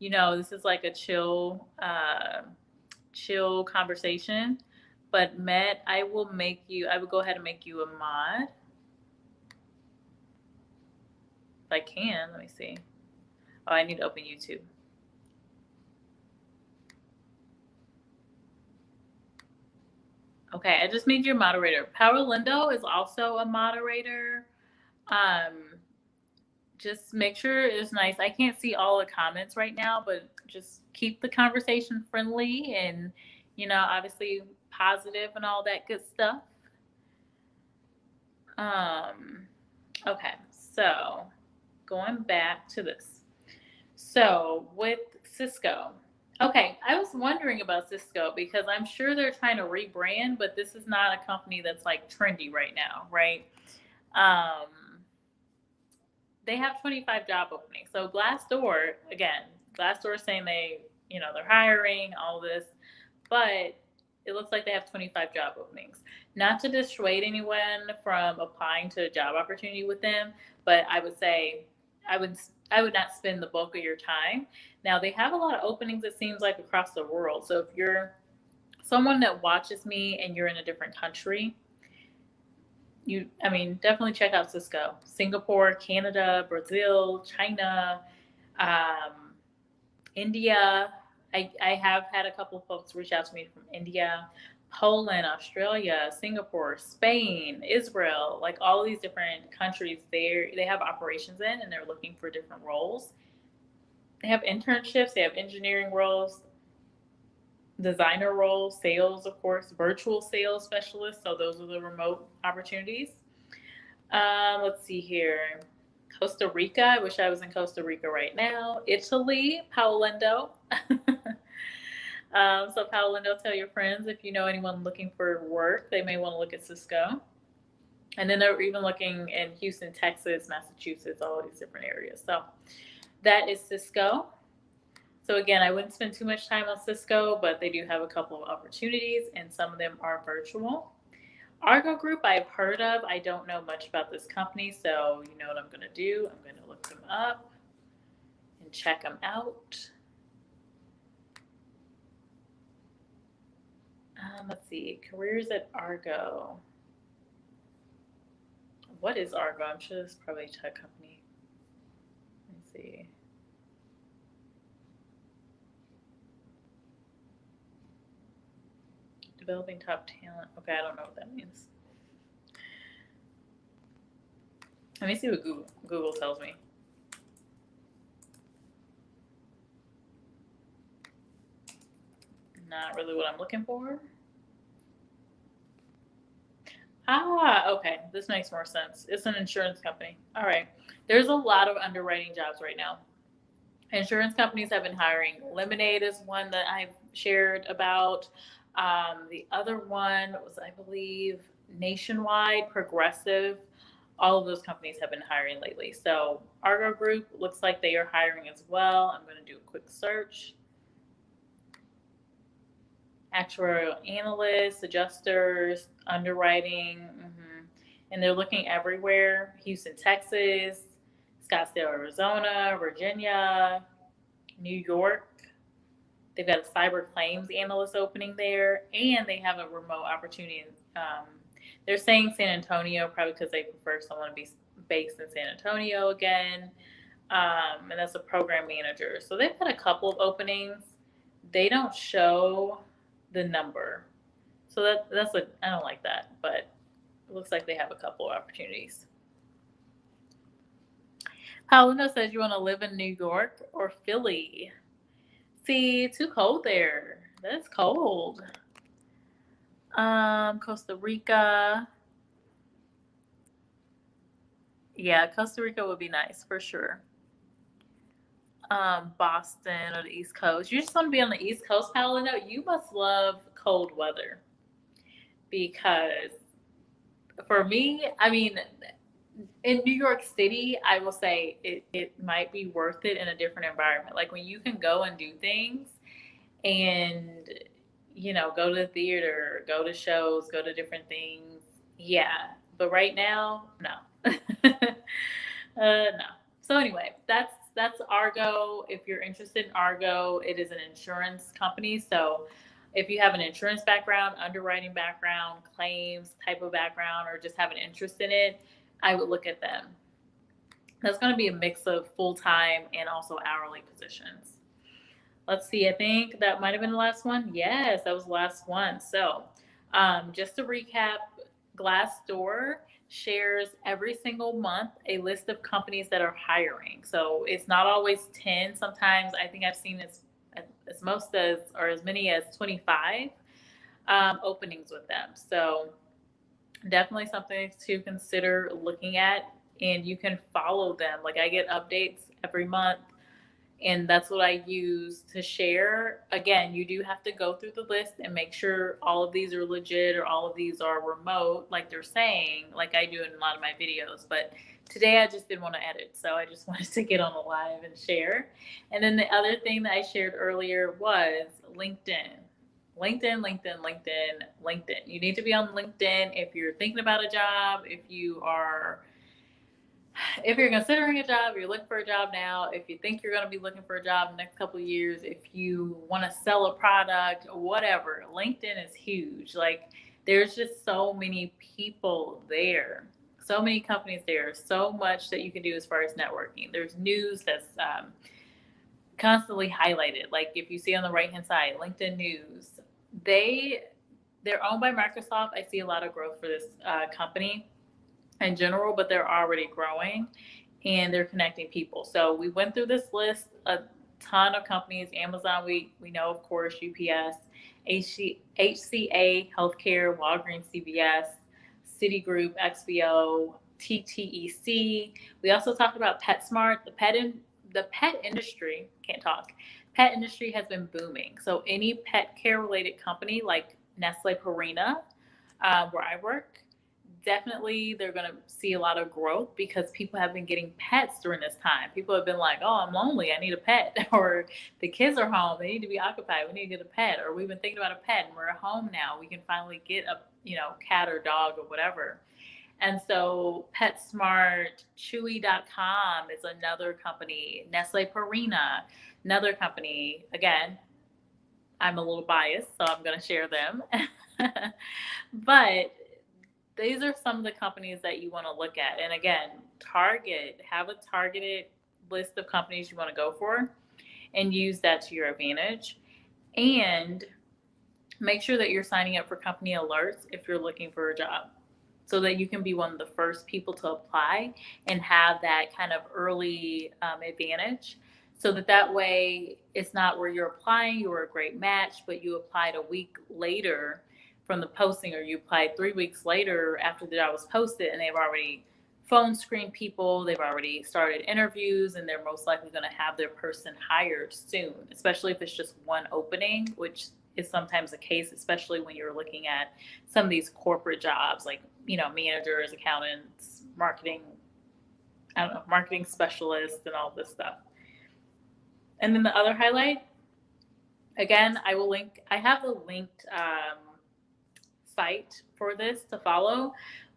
This is like a chill conversation. But Matt, I will go ahead and make you a mod. If I can, let me see. Oh, I need to open YouTube. Okay, I just made you a moderator. Power Lindo is also a moderator. Um, just make sure it's nice. I can't see all the comments right now, but just keep the conversation friendly and, obviously positive and all that good stuff. Um, okay, so going back to this. So with Cisco, okay, I was wondering about Cisco because I'm sure they're trying to rebrand, but this is not a company that's like trendy right now, right? Um, they have 25 job openings. So Glassdoor, again, Glassdoor is saying they're hiring all this, but it looks like they have 25 job openings. Not to dissuade anyone from applying to a job opportunity with them, but I would say I would I would not spend the bulk of your time. Now they have a lot of openings, it seems like, across the world. So if you're someone that watches me and you're in a different country, definitely check out Cisco. Singapore, Canada, Brazil, China, um, India. I have had a couple of folks reach out to me from India, Poland, Australia, Singapore, Spain, Israel, like all these different countries they have operations in, and they're looking for different roles. They have internships, they have engineering roles, designer roles, sales, of course, virtual sales specialists. So those are the remote opportunities. Let's see here. Costa Rica. I wish I was in Costa Rica right now. Italy, Paolendo. So Paolendo, tell your friends if you know anyone looking for work, they may want to look at Cisco. And then they're even looking in Houston, Texas, Massachusetts, all these different areas. So that is Cisco. So again, I wouldn't spend too much time on Cisco, but they do have a couple of opportunities, and some of them are virtual. Argo Group, I've heard of. I don't know much about this company, so you know what I'm going to do? I'm going to look them up and check them out. Let's see. Careers at Argo. What is Argo? I'm sure this is probably a tech company. Let's see. Developing top talent. Okay, I don't know what that means. Let me see what Google tells me. Not really what I'm looking for. Okay. This makes more sense. It's an insurance company. All right. There's a lot of underwriting jobs right now. Insurance companies have been hiring. Lemonade is one that I've shared about. The other one was, I believe, Nationwide, Progressive. All of those companies have been hiring lately. So Argo Group looks like they are hiring as well. I'm going to do a quick search. Actuarial analysts, adjusters, underwriting, and they're looking everywhere. Houston, Texas, Scottsdale, Arizona, Virginia, New York. They've got a cyber claims analyst opening there, and they have a remote opportunity. They're saying San Antonio, probably because they prefer someone to be based in San Antonio again. And that's a program manager. So they've got a couple of openings. They don't show the number. So I don't like that, but it looks like they have a couple of opportunities. Paulino says you want to live in New York or Philly. See, too cold there. That's cold. Costa Rica. Yeah, Costa Rica would be nice for sure. Boston or the East Coast. You just want to be on the East Coast, Paolino. You must love cold weather because for me, in New York City, I will say it might be worth it in a different environment. Like when you can go and do things and, go to the theater, go to shows, go to different things. Yeah. But right now, no. No. So anyway, that's Argo. If you're interested in Argo, it is an insurance company. So if you have an insurance background, underwriting background, claims type of background, or just have an interest in it, I would look at them. That's going to be a mix of full-time and also hourly positions. Let's see. I think that might have been the last one. Yes, that was the last one. So Just to recap, Glassdoor shares every single month a list of companies that are hiring. So it's not always 10. Sometimes I think I've seen as most as or as many as 25 openings with them. So definitely something to consider looking at. And you can follow them. Like I get updates every month, and that's what I use to share. Again, you do have to go through the list and make sure all of these are legit or all of these are remote, like they're saying, like I do in a lot of my videos. But today I just didn't want to edit, so I just wanted to get on the live and share. And then the other thing that I shared earlier was LinkedIn. LinkedIn. You need to be on LinkedIn if you're thinking about a job, if you're considering a job, you're looking for a job now, if you think you're going to be looking for a job in the next couple of years, if you want to sell a product, whatever, LinkedIn is huge. Like there's just so many people there, so many companies there, so much that you can do as far as networking. There's news that's constantly highlighted. Like if you see on the right hand side, LinkedIn news, they're owned by Microsoft. I see a lot of growth for this company in general, but they're already growing and they're connecting people. So we went through this list, a ton of companies. Amazon, we know, of course, UPS, HCA Healthcare, Walgreens, CVS, Citigroup, XBO, TTEC. We also talked about PetSmart. The pet industry, can't talk. Pet industry has been booming. So any pet care related company like Nestle Purina, where I work, definitely they're going to see a lot of growth because people have been getting pets during this time. People have been like, oh, I'm lonely, I need a pet. Or the kids are home, they need to be occupied, we need to get a pet. Or we've been thinking about a pet and we're at home now, we can finally get a cat or dog or whatever. And so PetSmart, Chewy.com is another company, Nestle Purina, another company. Again, I'm a little biased, so I'm going to share them. But these are some of the companies that you want to look at. And again, have a targeted list of companies you want to go for and use that to your advantage. And make sure that you're signing up for company alerts if you're looking for a job, so that you can be one of the first people to apply and have that kind of early advantage. So that way it's not where you're applying, you were a great match, but you applied a week later from the posting, or you applied 3 weeks later after the job was posted, and they've already phone screened people, they've already started interviews, and they're most likely going to have their person hired soon, especially if it's just one opening, which is sometimes the case, especially when you're looking at some of these corporate jobs like, managers, accountants, marketing specialists, and all this stuff. And then the other highlight, again, I have a linked site for this to follow,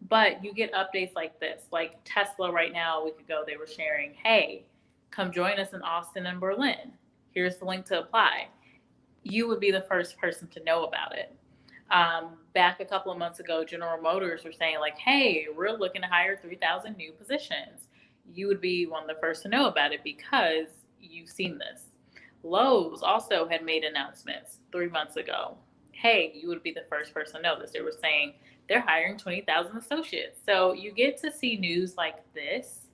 but you get updates like this. Like Tesla right now, a week ago, they were sharing, hey, come join us in Austin and Berlin. Here's the link to apply. You would be the first person to know about it. Back a couple of months ago, General Motors were saying like, hey, we're looking to hire 3,000 new positions. You would be one of the first to know about it because you've seen this. Lowe's also had made announcements 3 months ago. Hey, you would be the first person to know this. They were saying they're hiring 20,000 associates. So you get to see news like this.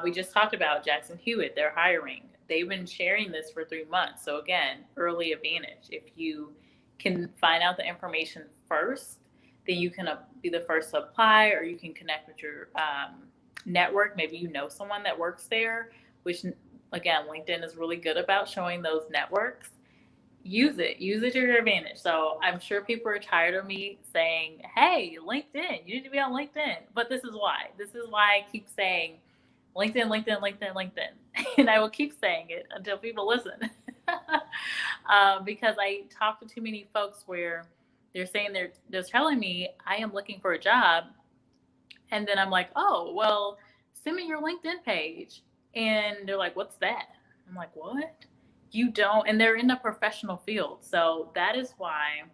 We just talked about Jackson Hewitt. They're hiring. They've been sharing this for 3 months. So again, early advantage. If you can find out the information first, then you can be the first to apply, or you can connect with your network. Maybe you know someone that works there, which again, LinkedIn is really good about showing those networks. Use it to your advantage. So I'm sure people are tired of me saying, hey, LinkedIn, you need to be on LinkedIn. But this is why I keep saying LinkedIn. And I will keep saying it until people listen. Because I talk to too many folks where they're saying they're telling me I am looking for a job. And then I'm like, oh, well, send me your LinkedIn page. And they're like, what's that? I'm like, what? You don't? And they're in a professional field. So that is why I'm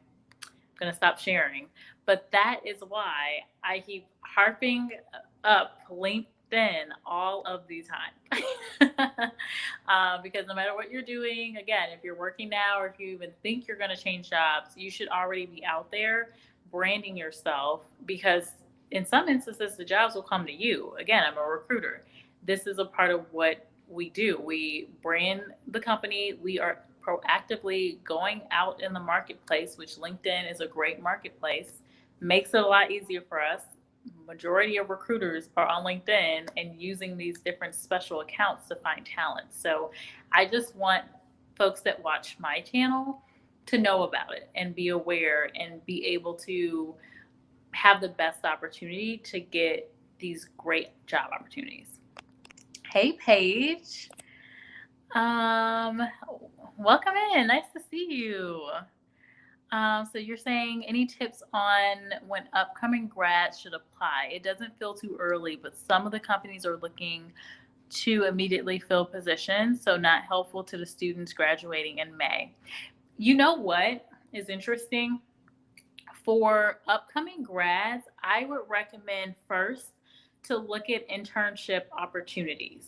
going to stop sharing. But that is why I keep harping up LinkedIn all of the time. Because no matter what you're doing, again, if you're working now or if you even think you're going to change jobs, you should already be out there branding yourself, because in some instances the jobs will come to you. Again, I'm a recruiter. This is a part of what we do. We brand the company. We are proactively going out in the marketplace, which LinkedIn is a great marketplace, makes it a lot easier for us. Majority of recruiters are on LinkedIn and using these different special accounts to find talent. So I just want folks that watch my channel to know about it and be aware and be able to have the best opportunity to get these great job opportunities. Hey, Paige. Welcome in. Nice to see you. So you're saying any tips on when upcoming grads should apply? It doesn't feel too early, but some of the companies are looking to immediately fill positions, so not helpful to the students graduating in May. You know what is interesting? For upcoming grads, I would recommend first to look at internship opportunities.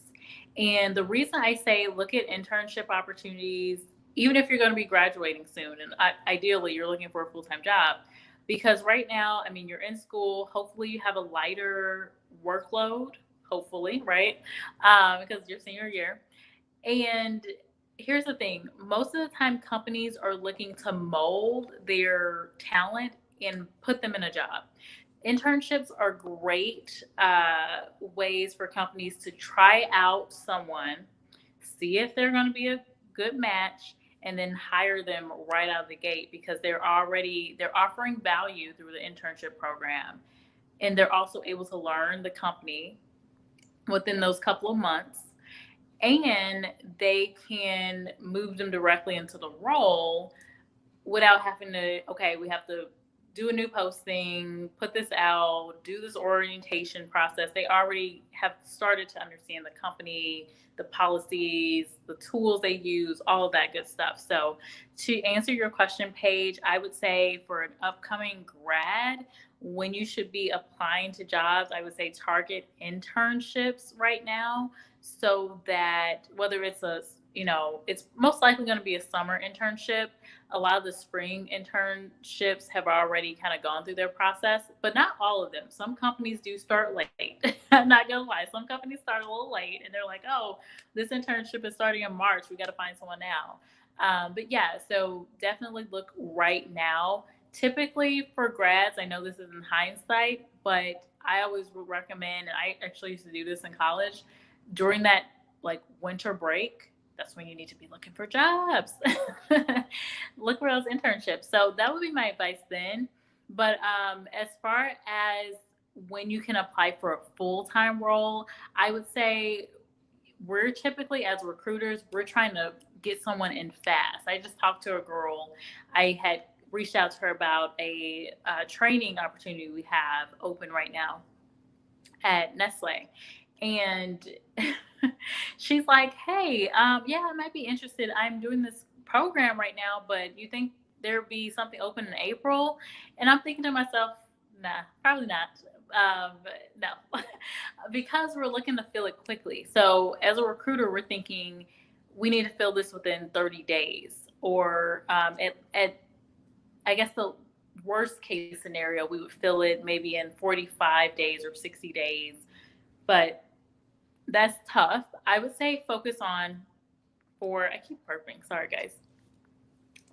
And the reason I say look at internship opportunities, even if you're going to be graduating soon, and ideally you're looking for a full-time job, because right now, I mean, you're in school, hopefully you have a lighter workload, hopefully, right? Because your senior year. And here's the thing, most of the time companies are looking to mold their talent and put them in a job. Internships are great ways for companies to try out someone, see if they're going to be a good match, and then hire them right out of the gate, because they're offering value through the internship program, and they're also able to learn the company within those couple of months, and they can move them directly into the role without having to, okay, we have to do a new posting, put this out, do this orientation process. They already have started to understand the company, the policies, the tools they use, all of that good stuff. So to answer your question, Paige, I would say for an upcoming grad, when you should be applying to jobs, I would say target internships right now, so that whether it's it's most likely going to be a summer internship. A lot of the spring internships have already kind of gone through their process, but not all of them. Some companies do start late. I'm not going to lie. Some companies start a little late and they're like, oh, this internship is starting in March. We got to find someone now. But yeah, so definitely look right now. Typically for grads, I know this is in hindsight, but I always would recommend, and I actually used to do this in college, during that like winter break, that's when you need to be looking for jobs. Look for those internships. So that would be my advice then. But as far as when you can apply for a full-time role, I would say we're typically, as recruiters, we're trying to get someone in fast. I just talked to a girl. I had reached out to her about a training opportunity we have open right now at Nestle. And she's like, hey, yeah, I might be interested. I'm doing this program right now, but you think there'd be something open in April? And I'm thinking to myself, nah, probably not. No, because we're looking to fill it quickly. So as a recruiter, we're thinking we need to fill this within 30 days, or at I guess the worst case scenario, we would fill it maybe in 45 days or 60 days. But that's tough. I would say focus on, I keep burping, sorry guys.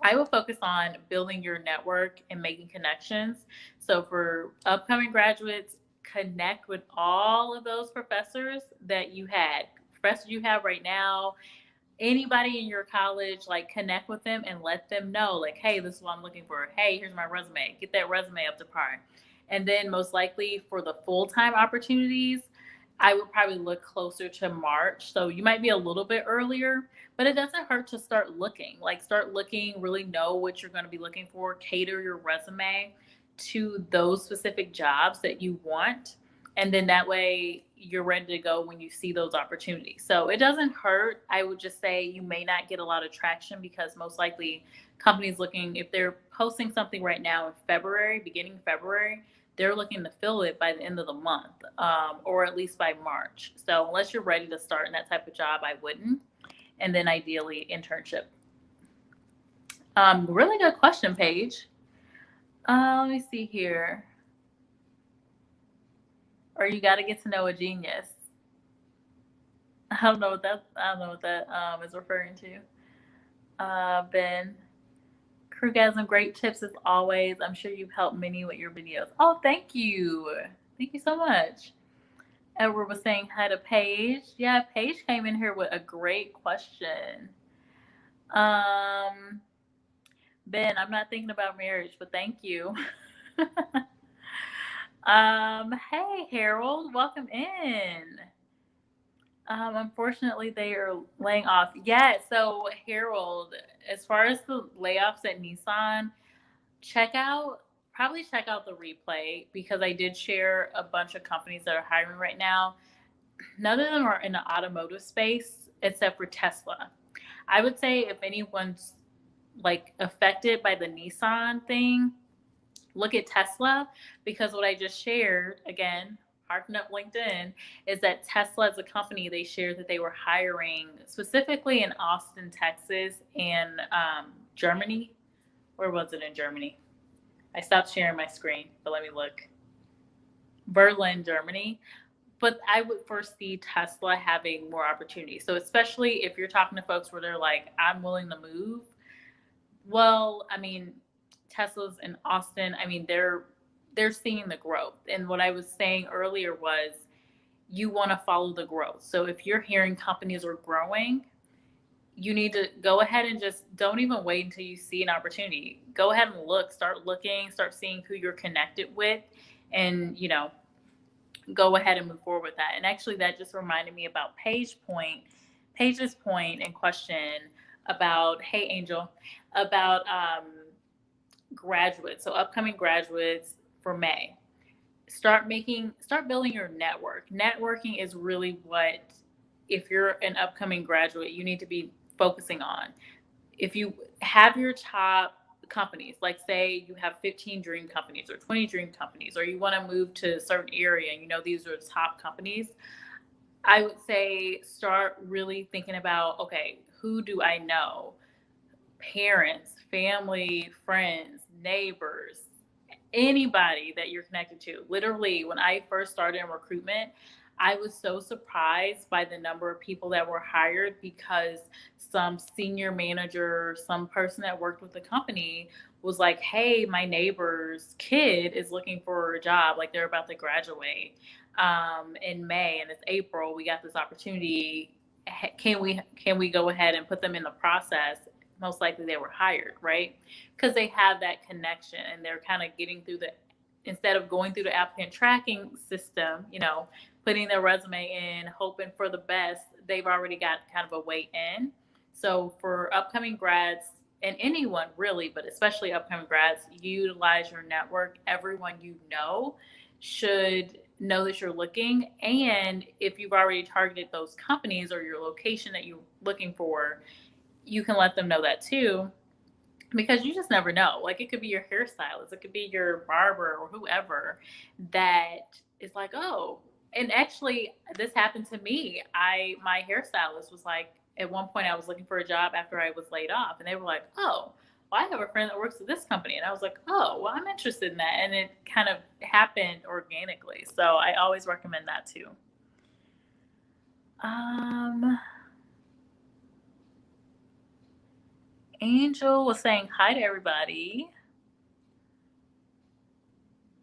I would focus on building your network and making connections. So for upcoming graduates, connect with all of those professors that you had, professors you have right now, anybody in your college, like connect with them and let them know, like, hey, this is what I'm looking for. Hey, here's my resume. Get that resume up to par. And then most likely for the full-time opportunities, I would probably look closer to March. So you might be a little bit earlier, but it doesn't hurt to start looking. Like start looking, really know what you're going to be looking for, cater your resume to those specific jobs that you want. And then that way you're ready to go when you see those opportunities. So it doesn't hurt. I would just say you may not get a lot of traction because most likely companies looking, if they're posting something right now in February, beginning February, they're looking to fill it by the end of the month, or at least by March. So unless you're ready to start in that type of job, I wouldn't. And then ideally internship. Really good question, Paige. Let me see here. Or you got to get to know a genius. I don't know what that is referring to. Ben, Crewgasm, great tips as always. I'm sure you've helped many with your videos. Oh, thank you. Thank you so much. Edward was saying hi to Paige. Yeah, Paige came in here with a great question. Um, Ben, I'm not thinking about marriage, but thank you. Hey Harold, welcome in. Unfortunately, they are laying off. Yeah, so Harold, as far as the layoffs at Nissan, check out probably check out the replay because I did share a bunch of companies that are hiring right now. None of them are in the automotive space except for Tesla. I would say if anyone's like affected by the Nissan thing, look at Tesla because what I just shared, again, harping up LinkedIn, is that Tesla as a company, they shared that they were hiring specifically in Austin, Texas, and Germany. Where was it in Germany? I stopped sharing my screen, but let me look. Berlin, Germany. But I would foresee Tesla having more opportunities. So especially if you're talking to folks where they're like, I'm willing to move. Well, I mean, Tesla's in Austin. I mean, they're seeing the growth. And what I was saying earlier was you want to follow the growth. So if you're hearing companies are growing, you need to go ahead and just don't even wait until you see an opportunity. Go ahead and look, start looking, start seeing who you're connected with, and go ahead and move forward with that. And actually, that just reminded me about Paige's point and question about, hey, Angel, about graduates. So upcoming graduates for May. Start building your network. Networking is really what, if you're an upcoming graduate, you need to be focusing on. If you have your top companies, like say you have 15 dream companies or 20 dream companies, or you want to move to a certain area and these are the top companies, I would say start really thinking about, okay, who do I know? Parents, family, friends, neighbors, anybody that you're connected to. Literally, when I first started in recruitment, I was so surprised by the number of people that were hired because some senior manager, some person that worked with the company was like, hey, my neighbor's kid is looking for a job. Like they're about to graduate in May and it's April. We got this opportunity. Can we go ahead and put them in the process? Most likely they were hired, right? Because they have that connection and they're kind of getting through instead of going through the applicant tracking system, putting their resume in, hoping for the best, they've already got kind of a way in. So for upcoming grads and anyone really, but especially upcoming grads, utilize your network. Everyone should know that you're looking. And if you've already targeted those companies or your location that you're looking for, you can let them know that too, because you just never know. Like it could be your hairstylist, it could be your barber or whoever that is like, oh, and actually this happened to me. My hairstylist was like, at one point I was looking for a job after I was laid off and they were like, oh, well, I have a friend that works at this company. And I was like, oh, well, I'm interested in that. And it kind of happened organically. So I always recommend that too. Angel was saying hi to everybody.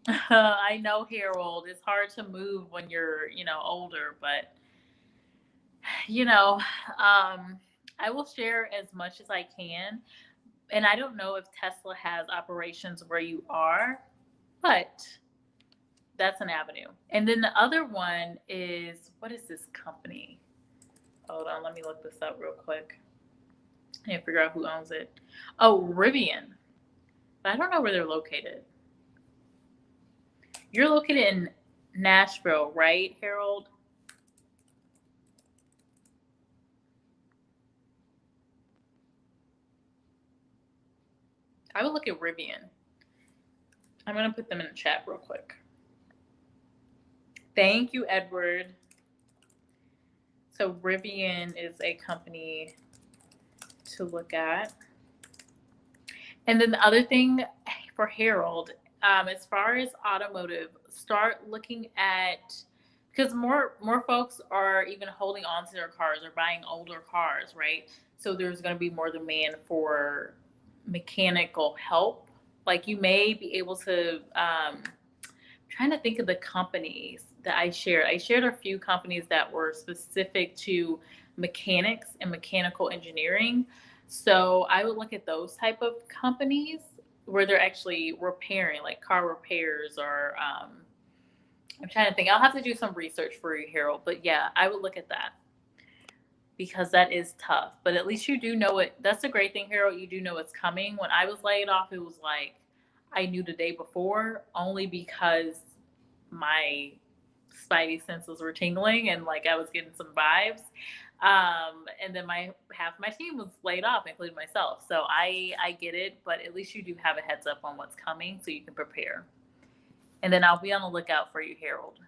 I know, Harold, it's hard to move when you're, older, but I will share as much as I can. And I don't know if Tesla has operations where you are, but that's an avenue. And then the other one is, what is this company? Hold on, let me look this up real quick and figure out who owns it. Oh, Rivian. But I don't know where they're located. You're located in Nashville, right, Harold? I would look at Rivian. I'm going to put them in the chat real quick. Thank you, Edward. So Rivian is a company to look at. And then the other thing, for Harold, as far as automotive, start looking at, because more folks are even holding on to their cars or buying older cars, right? So there's going to be more demand for mechanical help. Like you may be able to. Trying to think of the companies that I shared. I shared a few companies that were specific to mechanics and mechanical engineering. So I would look at those type of companies where they're actually repairing, like car repairs, or I'm trying to think. I'll have to do some research for you, Harold. But yeah, I would look at that because that is tough. But at least you do know it. That's the great thing, Harold. You do know it's coming. When I was laid off, it was like I knew the day before, only because my spidey senses were tingling and like I was getting some vibes. And then my half my team was laid off, including myself. So I get it, but at least you do have a heads up on what's coming so you can prepare. And then I'll be on the lookout for you, Harold.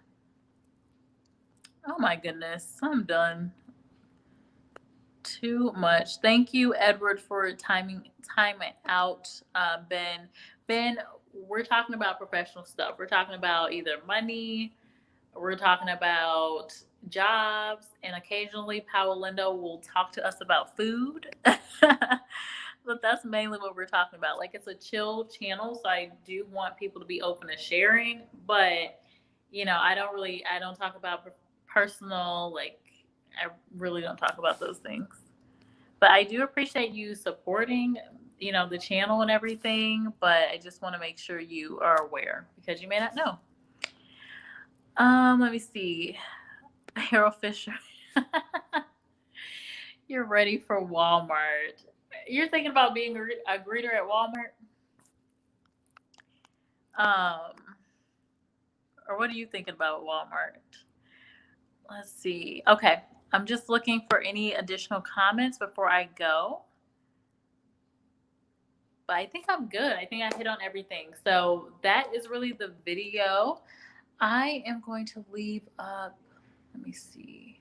Oh my goodness, I'm done. Too much. Thank you, Edward, for time out. Ben, we're talking about professional stuff. We're talking about either money, we're talking about jobs, and occasionally Lindo will talk to us about food. But that's mainly what we're talking about. Like it's a chill channel, so I do want people to be open to sharing. But I don't talk about personal. Like I really don't talk about those things. But I do appreciate you supporting, the channel and everything. But I just want to make sure you are aware because you may not know. Let me see. Harold Fisher. You're ready for Walmart. You're thinking about being a greeter at Walmart? Or what are you thinking about Walmart? Let's see. Okay. I'm just looking for any additional comments before I go. But I think I'm good. I think I hit on everything. So that is really the video. I am going to leave up. Let me see.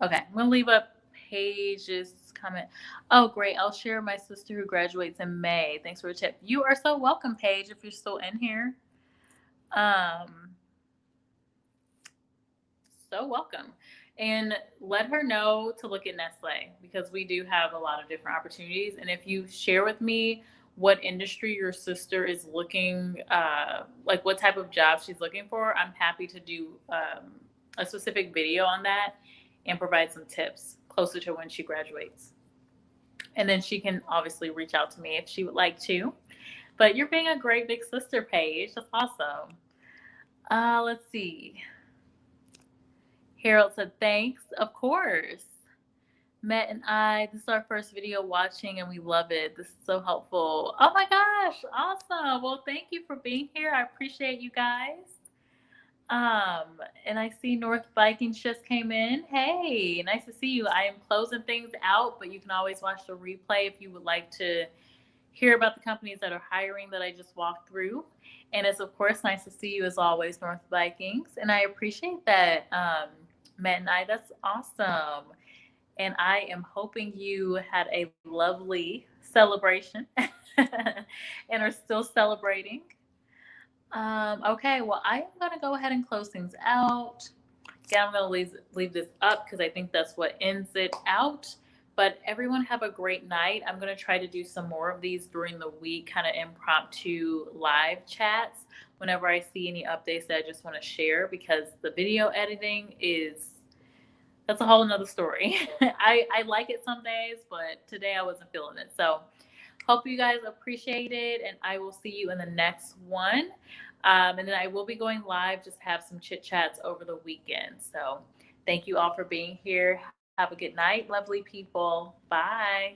Okay, I'm going to leave up Paige's comment. Oh, great. I'll share my sister who graduates in May. Thanks for the tip. You are so welcome, Paige, if you're still in here. So welcome. And let her know to look at Nestle because we do have a lot of different opportunities. And if you share with me what industry your sister is looking, like what type of job she's looking for, I'm happy to do a specific video on that and provide some tips closer to when she graduates. And then she can obviously reach out to me if she would like to. But you're being a great big sister, Paige. That's awesome. Let's see. Harold said, thanks. Of course. Matt and I, this is our first video watching and we love it. This is so helpful. Oh my gosh. Awesome. Well, thank you for being here. I appreciate you guys. And I see North Vikings just came in. Hey, nice to see you. I am closing things out, but you can always watch the replay if you would like to hear about the companies that are hiring that I just walked through. And it's of course nice to see you as always, North Vikings. And I appreciate that, Matt and I. That's awesome. And I am hoping you had a lovely celebration and are still celebrating. Okay, well, I am going to go ahead and close things out. Again, I'm going to leave this up because I think that's what ends it out. But everyone have a great night. I'm going to try to do some more of these during the week, kind of impromptu live chats whenever I see any updates that I just want to share because the video editing that's a whole nother story. I like it some days, but today I wasn't feeling it. So hope you guys appreciate it, and I will see you in the next one. And then I will be going live, just have some chit chats over the weekend. So thank you all for being here. Have a good night, lovely people. Bye.